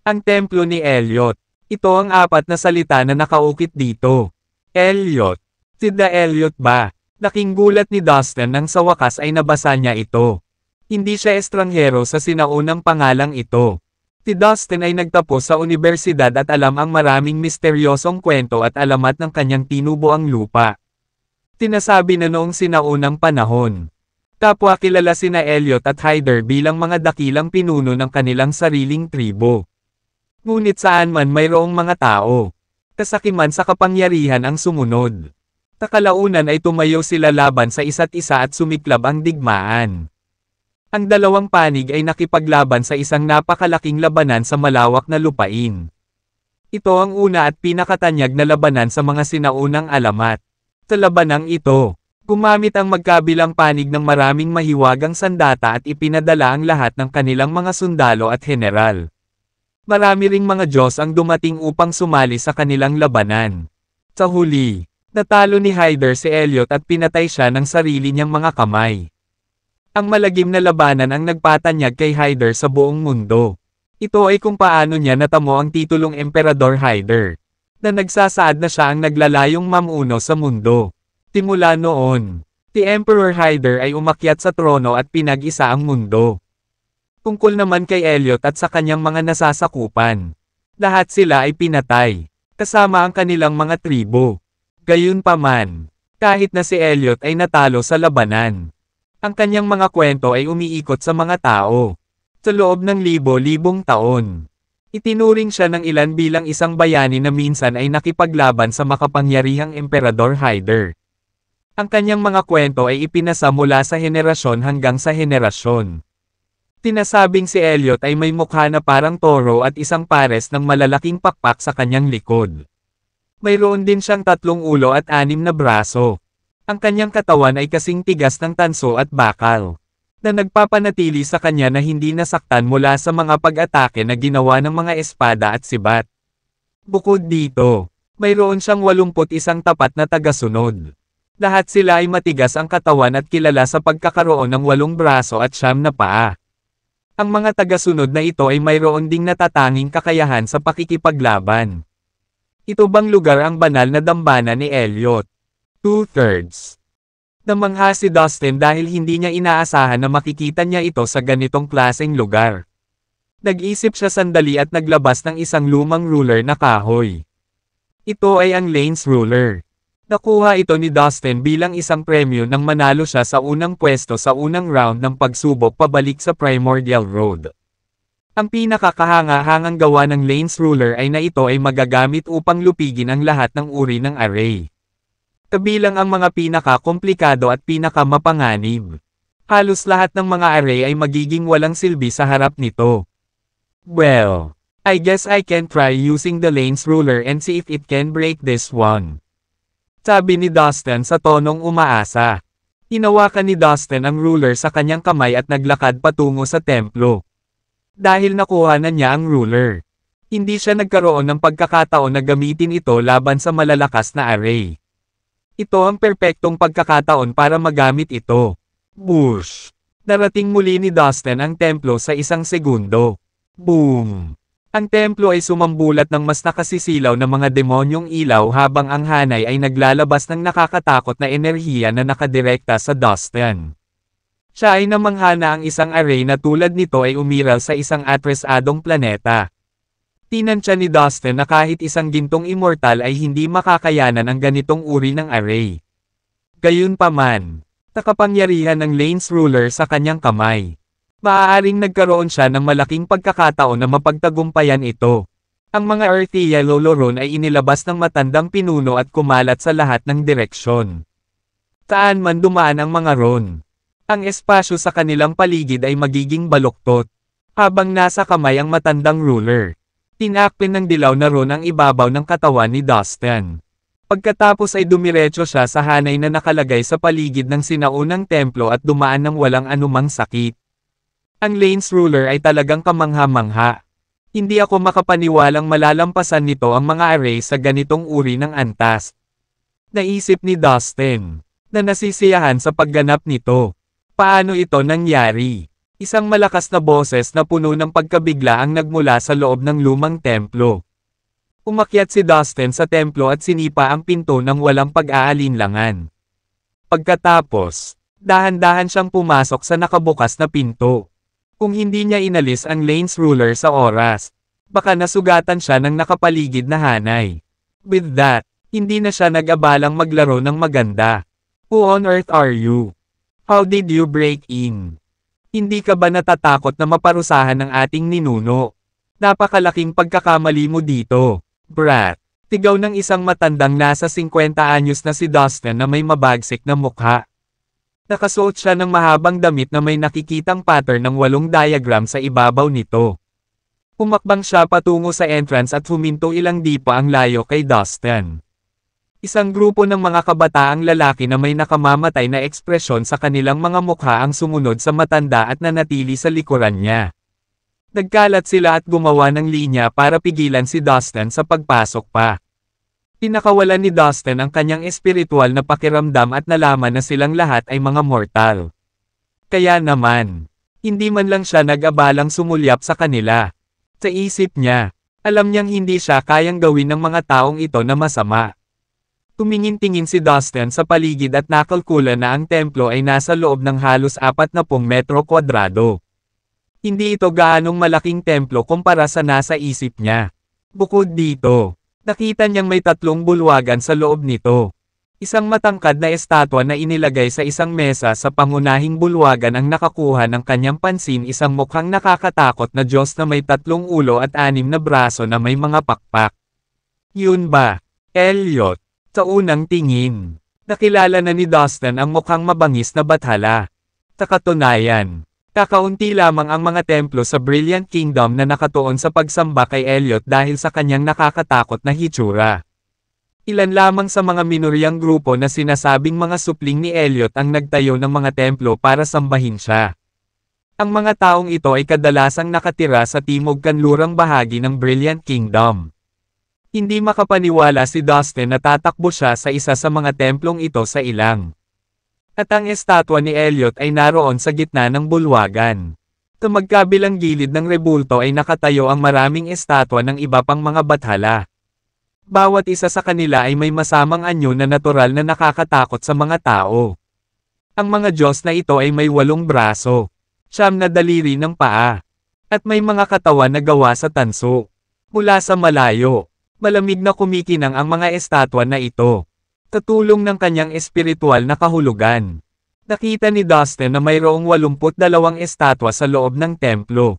Ang templo ni Elliot. Ito ang 4 na salita na nakaukit dito. Elliot. Si The Elliot ba? Laking gulat ni Dustin nang sa wakas ay nabasa niya ito. Hindi siya estranghero sa sinaunang pangalang ito. Si Dustin ay nagtapos sa universidad at alam ang maraming misteryosong kwento at alamat ng kanyang tinubuang lupa. Sinasabi na noong sinaunang panahon. Kapwa kilala sina Elliot at Hyder bilang mga dakilang pinuno ng kanilang sariling tribo. Ngunit saan man mayroong mga tao, kasakiman sa kapangyarihan ang sumunod. Sa kalaunan ay tumayo sila laban sa isa't isa at sumiklab ang digmaan. Ang dalawang panig ay nakipaglaban sa isang napakalaking labanan sa malawak na lupain. Ito ang una at pinakatanyag na labanan sa mga sinaunang alamat. Sa labanang ito, gumamit ang magkabilang panig ng maraming mahiwagang sandata at ipinadala ang lahat ng kanilang mga sundalo at general. Marami ring mga Diyos ang dumating upang sumali sa kanilang labanan. Sa huli, Natalo ni Hyder si Elliot at pinatay siya ng sarili niyang mga kamay. Ang malagim na labanan ang nagpatanyag kay Hyder sa buong mundo. Ito ay kung paano niya natamo ang titulong Emperador Hyder, na nagsasaad na siya ang naglalayong mamuno sa mundo. Simula noon, si Emperor Hyder ay umakyat sa trono at pinag-isa ang mundo. Tungkol naman kay Elliot at sa kanyang mga nasasakupan, lahat sila ay pinatay, kasama ang kanilang mga tribo. Gayunpaman, kahit na si Elliot ay natalo sa labanan, ang kanyang mga kwento ay umiikot sa mga tao. Sa loob ng libo-libong taon, itinuring siya ng ilan bilang isang bayani na minsan ay nakipaglaban sa makapangyarihang Emperador Hyder. Ang kanyang mga kwento ay ipinasa mula sa henerasyon hanggang sa henerasyon. Tinasabing si Elliot ay may mukha na parang toro at isang pares ng malalaking pakpak sa kanyang likod. Mayroon din siyang 3 ulo at 6 na braso. Ang kanyang katawan ay kasing tigas ng tanso at bakal, na nagpapanatili sa kanya na hindi nasaktan mula sa mga pag-atake na ginawa ng mga espada at sibat. Bukod dito, mayroon siyang 81 tapat na tagasunod. Lahat sila ay matigas ang katawan at kilala sa pagkakaroon ng 8 braso at 9 na paa. Ang mga tagasunod na ito ay mayroon ding natatanging kakayahan sa pakikipaglaban. Ito bang lugar ang banal na dambana ni Elliot? 2/3. Namangha si Dustin dahil hindi niya inaasahan na makikita niya ito sa ganitong klaseng lugar. Nag-isip siya sandali at naglabas ng isang lumang ruler na kahoy. Ito ay ang Lane's Ruler. Nakuha ito ni Dustin bilang isang premyo nang manalo siya sa unang pwesto sa unang round ng pagsubok pabalik sa Primordial Road. Ang pinakakahanga-hangang gawa ng Lane's Ruler ay na ito ay magagamit upang lupigin ang lahat ng uri ng array. Kabilang ang mga pinaka-komplikado at pinaka-mapanganib. Halos lahat ng mga array ay magiging walang silbi sa harap nito. Well, I guess I can try using the Lane's Ruler and see if it can break this one. Sabi ni Dustin sa tonong umaasa. Hinawakan ni Dustin ang ruler sa kanyang kamay at naglakad patungo sa templo. Dahil nakuha na niya ang ruler, hindi siya nagkaroon ng pagkakataon na gamitin ito laban sa malalakas na array. Ito ang perpektong pagkakataon para magamit ito. Bush! Narating muli ni Dustin ang templo sa isang segundo. Boom! Ang templo ay sumambulat ng mas nakasisilaw na mga demonyong ilaw habang ang hanay ay naglalabas ng nakakatakot na enerhiya na nakadirekta sa Dustin. Siya ay namangha na ang isang array na tulad nito ay umiral sa isang atresadong planeta. Tinansya ni Dustin na kahit isang gintong immortal ay hindi makakayanan ang ganitong uri ng array. Gayunpaman, nakapangyarihan ng Lane's Ruler sa kanyang kamay. Maaaring nagkaroon siya ng malaking pagkakataon na mapagtagumpayan ito. Ang mga Earthy Yellow Loron ay inilabas ng matandang pinuno at kumalat sa lahat ng direksyon. Saan man dumaan ang mga Ron, ang espasyo sa kanilang paligid ay magiging baluktot. Habang nasa kamay ang matandang ruler, tinakpin ng dilaw na Ron ang ibabaw ng katawan ni Dustin. Pagkatapos ay dumiretso siya sa hanay na nakalagay sa paligid ng sinaunang templo at dumaan ng walang anumang sakit. Ang Lane's Ruler ay talagang kamangha-mangha. Hindi ako makapaniwalang malalampasan nito ang mga array sa ganitong uri ng antas. Naisip ni Dustin, na nasisiyahan sa pagganap nito. Paano ito nangyari? Isang malakas na boses na puno ng pagkabigla ang nagmula sa loob ng lumang templo. Umakyat si Dustin sa templo at sinipa ang pinto ng walang pag-aalinlangan. Pagkatapos, dahan-dahan siyang pumasok sa nakabukas na pinto. Kung hindi niya inalis ang Lane's Ruler sa oras, baka nasugatan siya ng nakapaligid na hanay. With that, hindi na siya nag-abalang maglaro ng maganda. Who on earth are you? How did you break in? Hindi ka ba natatakot na maparusahan ng ating ninuno? Napakalaking pagkakamali mo dito, brat. Tigaw ng isang matandang nasa 50 anyos na si Dustin na may mabagsik na mukha. Nakasuot siya ng mahabang damit na may nakikitang pattern ng 8 diagram sa ibabaw nito. Pumakbang siya patungo sa entrance at huminto ilang di pa ang layo kay Dustin. Isang grupo ng mga kabataang lalaki na may nakamamatay na ekspresyon sa kanilang mga mukha ang sumunod sa matanda at nanatili sa likuran niya. Nagkalat sila at gumawa ng linya para pigilan si Dustin sa pagpasok pa. Pinakawalan ni Dustin ang kanyang espiritual na pakiramdam at nalaman na silang lahat ay mga mortal. Kaya naman, hindi man lang siya nag-abalang sumulyap sa kanila. Sa isip niya, alam niyang hindi siya kayang gawin ng mga taong ito na masama. Tumingin-tingin si Dustin sa paligid at nakalkula na ang templo ay nasa loob ng halos 40 metro kwadrado. Hindi ito gaanong malaking templo kumpara sa nasa isip niya. Bukod dito, nakita niyang may 3 bulwagan sa loob nito. Isang matangkad na estatwa na inilagay sa isang mesa sa pangunahing bulwagan ang nakakuha ng kanyang pansin, isang mukhang nakakatakot na Diyos na may 3 ulo at 6 na braso na may mga pakpak. Yun ba, Elliot? Sa unang tingin, nakilala na ni Dustin ang mukhang mabangis na bathala. Sa katunayan, kakaunti lamang ang mga templo sa Brilliant Kingdom na nakatuon sa pagsamba kay Elliot dahil sa kanyang nakakatakot na hitsura. Ilan lamang sa mga minoryang grupo na sinasabing mga supling ni Elliot ang nagtayo ng mga templo para sambahin siya. Ang mga taong ito ay kadalasang nakatira sa timog kanlurang bahagi ng Brilliant Kingdom. Hindi makapaniwala si Dustin na tatakbo siya sa isa sa mga templong ito sa ilang. At ang estatwa ni Elliot ay naroon sa gitna ng bulwagan. Sa magkabilang gilid ng rebulto ay nakatayo ang maraming estatwa ng iba pang mga bathala. Bawat isa sa kanila ay may masamang anyo na natural na nakakatakot sa mga tao. Ang mga Diyos na ito ay may 8 braso, 9 na daliri ng paa, at may mga katawan na gawa sa tanso. Mula sa malayo, malamig na kumikinang ang mga estatwa na ito. Sa tulong ng kanyang espiritual na kahulugan, nakita ni Dustin na mayroong 82 estatwa sa loob ng templo.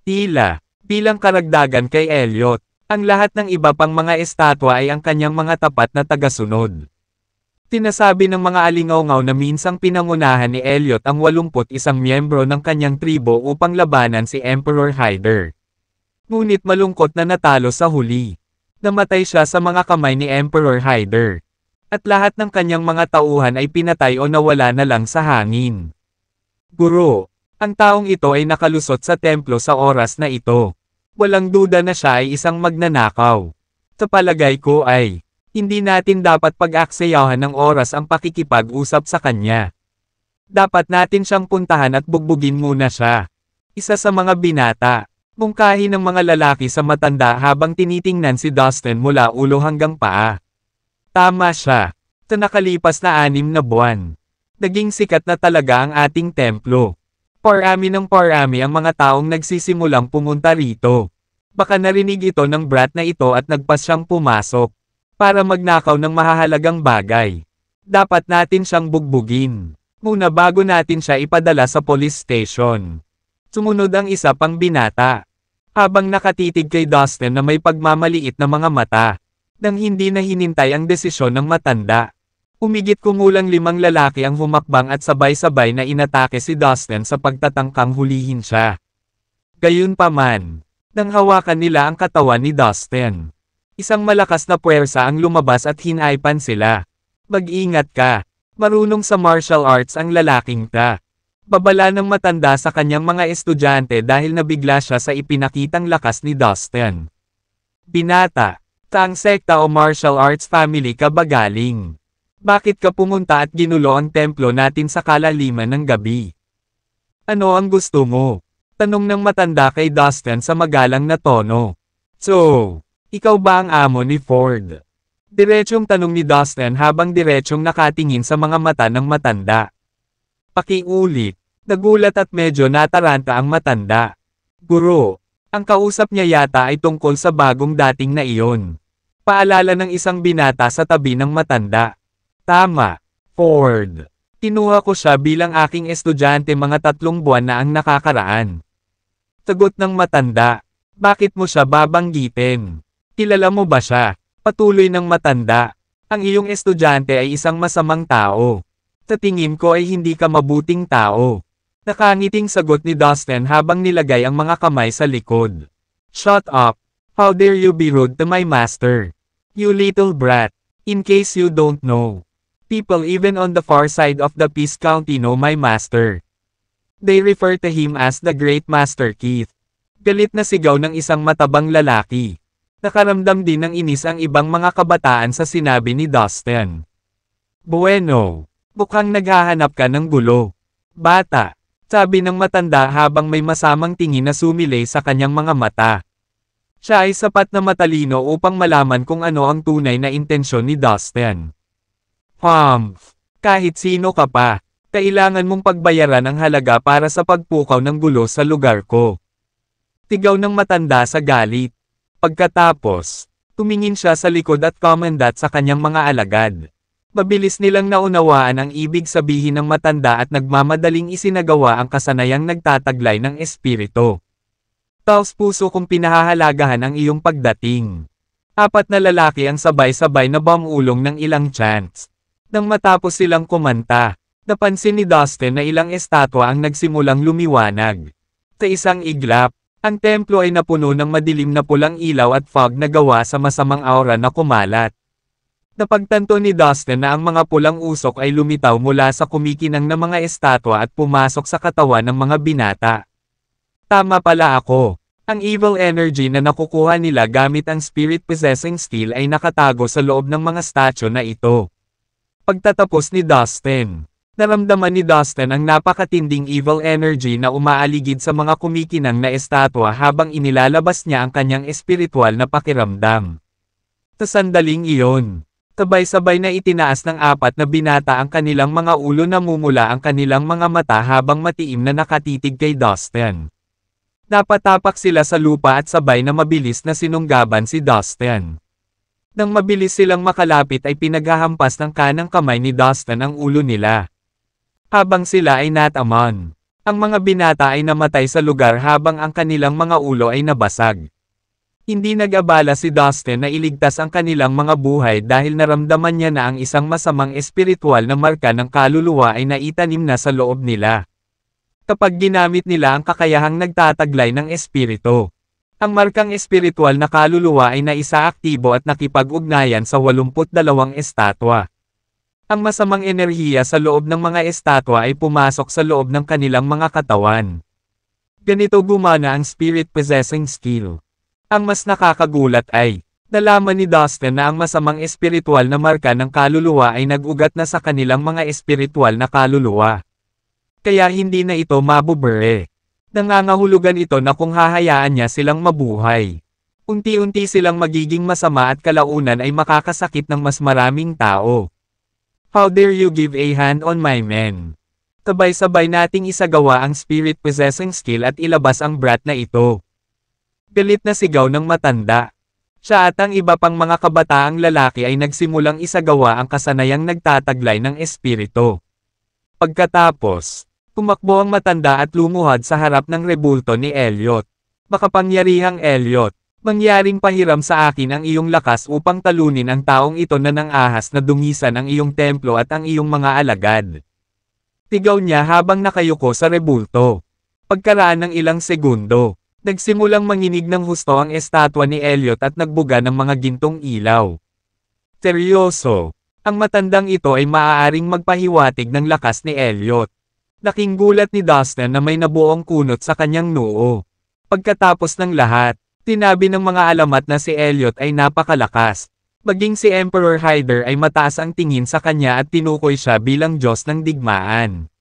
Tila, bilang karagdagan kay Elliot, ang lahat ng iba pang mga estatwa ay ang kanyang mga tapat na tagasunod. Tinasabi ng mga alingawngaw na minsang pinangunahan ni Elliot ang 81 miyembro ng kanyang tribo upang labanan si Emperor Hyder. Ngunit malungkot na natalo sa huli. Namatay siya sa mga kamay ni Emperor Hyder. At lahat ng kanyang mga tauhan ay pinatay o nawala na lang sa hangin. Guro, ang taong ito ay nakalusot sa templo sa oras na ito. Walang duda na siya ay isang magnanakaw. Sa palagay ko ay, hindi natin dapat pag-aksayahan ng oras ang pakikipag-usap sa kanya. Dapat natin siyang puntahan at bugbugin muna siya. Isa sa mga binata, mungkahi ng mga lalaki sa matanda habang tinitingnan si Dustin mula ulo hanggang paa. Tama siya. Sa nakalipas na 6 na buwan, naging sikat na talaga ang ating templo. Parami ng parami ang mga taong nagsisimulang pumunta rito. Baka narinig ito ng brat na ito at nagpas siyang pumasok. Para magnakaw ng mahahalagang bagay. Dapat natin siyang bugbugin. Muna bago natin siya ipadala sa police station. Sumunod ang isa pang binata. Habang nakatitig kay Dustin na may pagmamaliit na mga mata. Nang hindi na hinintay ang desisyon ng matanda. Umigit kumulang 5 lalaki ang humakbang at sabay-sabay na inatake si Dustin sa pagtatangkang hulihin siya. Gayunpaman, nang hawakan nila ang katawan ni Dustin, isang malakas na puwersa ang lumabas at hinaipan sila. Mag-ingat ka, marunong sa martial arts ang lalaking ta. Babala ng matanda sa kanyang mga estudyante dahil nabigla siya sa ipinakitang lakas ni Dustin. Binata, saang sekta o martial arts family ka ba galing? Bakit ka pumunta at ginulo ang templo natin sa kalaliman ng gabi? Ano ang gusto mo? Tanong ng matanda kay Dustin sa magalang na tono. So, ikaw ba ang amo ni Ford? Diretsong tanong ni Dustin habang diretsong nakatingin sa mga mata ng matanda. Pakiulit, nagulat at medyo nataranta ang matanda. Guro, ang kausap niya yata ay tungkol sa bagong dating na iyon. Paalala ng isang binata sa tabi ng matanda. Tama, Ford. Kinuha ko siya bilang aking estudyante mga 3 buwan na ang nakakaraan. Sagot ng matanda. Bakit mo siya babanggitin? Kilala mo ba siya? Patuloy ng matanda. Ang iyong estudyante ay isang masamang tao. Sa tingin ko ay hindi ka mabuting tao. Nakangiting sagot ni Dustin habang nilagay ang mga kamay sa likod. Shut up. How dare you be rude to my master? You little brat. In case you don't know. People even on the far side of the Peace County know my master. They refer to him as the Great Master Keith. Galit na sigaw ng isang matabang lalaki. Nakaramdam din ng inis ang ibang mga kabataan sa sinabi ni Dustin. Bueno, mukhang naghahanap ka ng gulo. Bata, sabi ng matanda habang may masamang tingin na sumilay sa kanyang mga mata. Siya ay sapat na matalino upang malaman kung ano ang tunay na intensyon ni Dustin. Kahit sino ka pa, kailangan mong pagbayaran ang halaga para sa pagpukaw ng gulo sa lugar ko. Tigaw ng matanda sa galit. Pagkatapos, tumingin siya sa likod at kumandat sa kanyang mga alagad. Mabilis nilang naunawaan ang ibig sabihin ng matanda at nagmamadaling isinagawa ang kasanayang nagtataglay ng espiritu. Taos puso kong pinahahalagahan ang iyong pagdating. 4 na lalaki ang sabay-sabay na bumulong ng ilang chants. Nang matapos silang kumanta, napansin ni Dustin na ilang estatwa ang nagsimulang lumiwanag. Sa isang iglap, ang templo ay napuno ng madilim na pulang ilaw at fog na gawa sa masamang aura na kumalat. Napagtanto ni Dustin na ang mga pulang usok ay lumitaw mula sa kumikinang na mga estatwa at pumasok sa katawan ng mga binata. Tama pala ako. Ang evil energy na nakukuha nila gamit ang spirit-possessing skill ay nakatago sa loob ng mga statue na ito. Pagtatapos ni Dustin, naramdaman ni Dustin ang napakatinding evil energy na umaaligid sa mga kumikinang na estatwa habang inilalabas niya ang kanyang espiritual na pakiramdam. Sa sandaling iyon, sabay-sabay na itinaas ng 4 na binata ang kanilang mga ulo na mumula ang kanilang mga mata habang matiim na nakatitig kay Dustin. Napatapak sila sa lupa at sabay na mabilis na sinunggaban si Dustin. Nang mabilis silang makalapit ay pinaghahampas ng kanang kamay ni Dustin ang ulo nila. Habang sila ay natamon, ang mga binata ay namatay sa lugar habang ang kanilang mga ulo ay nabasag. Hindi nag-abala si Dustin na iligtas ang kanilang mga buhay dahil naramdaman niya na ang isang masamang espiritual na marka ng kaluluwa ay naitanim na sa loob nila. Kapag ginamit nila ang kakayahang nagtataglay ng espiritu, ang markang espiritual na kaluluwa ay naisaaktibo at nakipag-ugnayan sa 82 estatwa. Ang masamang enerhiya sa loob ng mga estatwa ay pumasok sa loob ng kanilang mga katawan. Ganito gumana ang spirit-possessing skill. Ang mas nakakagulat ay, nalaman ni Dustin na ang masamang espiritual na marka ng kaluluwa ay nag-ugat na sa kanilang mga espiritual na kaluluwa. Kaya hindi na ito mabubure. Nangangahulugan ito na kung hahayaan niya silang mabuhay, unti-unti silang magiging masama at kalaunan ay makakasakit ng mas maraming tao. How dare you give a hand on my men? Sabay-sabay nating isagawa ang spirit-possessing skill at ilabas ang brat na ito. Galit na sigaw ng matanda. Siya at ang iba pang mga kabataang lalaki ay nagsimulang isagawa ang kasanayang nagtataglay ng espiritu. Pagkatapos, tumakbo ang matanda at lumuhad sa harap ng rebulto ni Elliot. Makapangyarihang Elliot, mangyaring pahiram sa akin ang iyong lakas upang talunin ang taong ito na nang ahas na dungisan ang iyong templo at ang iyong mga alagad. Tigaw niya habang nakayuko sa rebulto. Pagkaraan ng ilang segundo, nagsimulang manginig ng husto ang estatwa ni Elliot at nagbuga ng mga gintong ilaw. Seryoso, ang matandang ito ay maaaring magpahiwatig ng lakas ni Elliot. Laking gulat ni Dustin na may nabuong kunot sa kanyang noo. Pagkatapos ng lahat, tinabi ng mga alamat na si Elliot ay napakalakas. Maging si Emperor Hyder ay mataas ang tingin sa kanya at tinukoy siya bilang Diyos ng digmaan.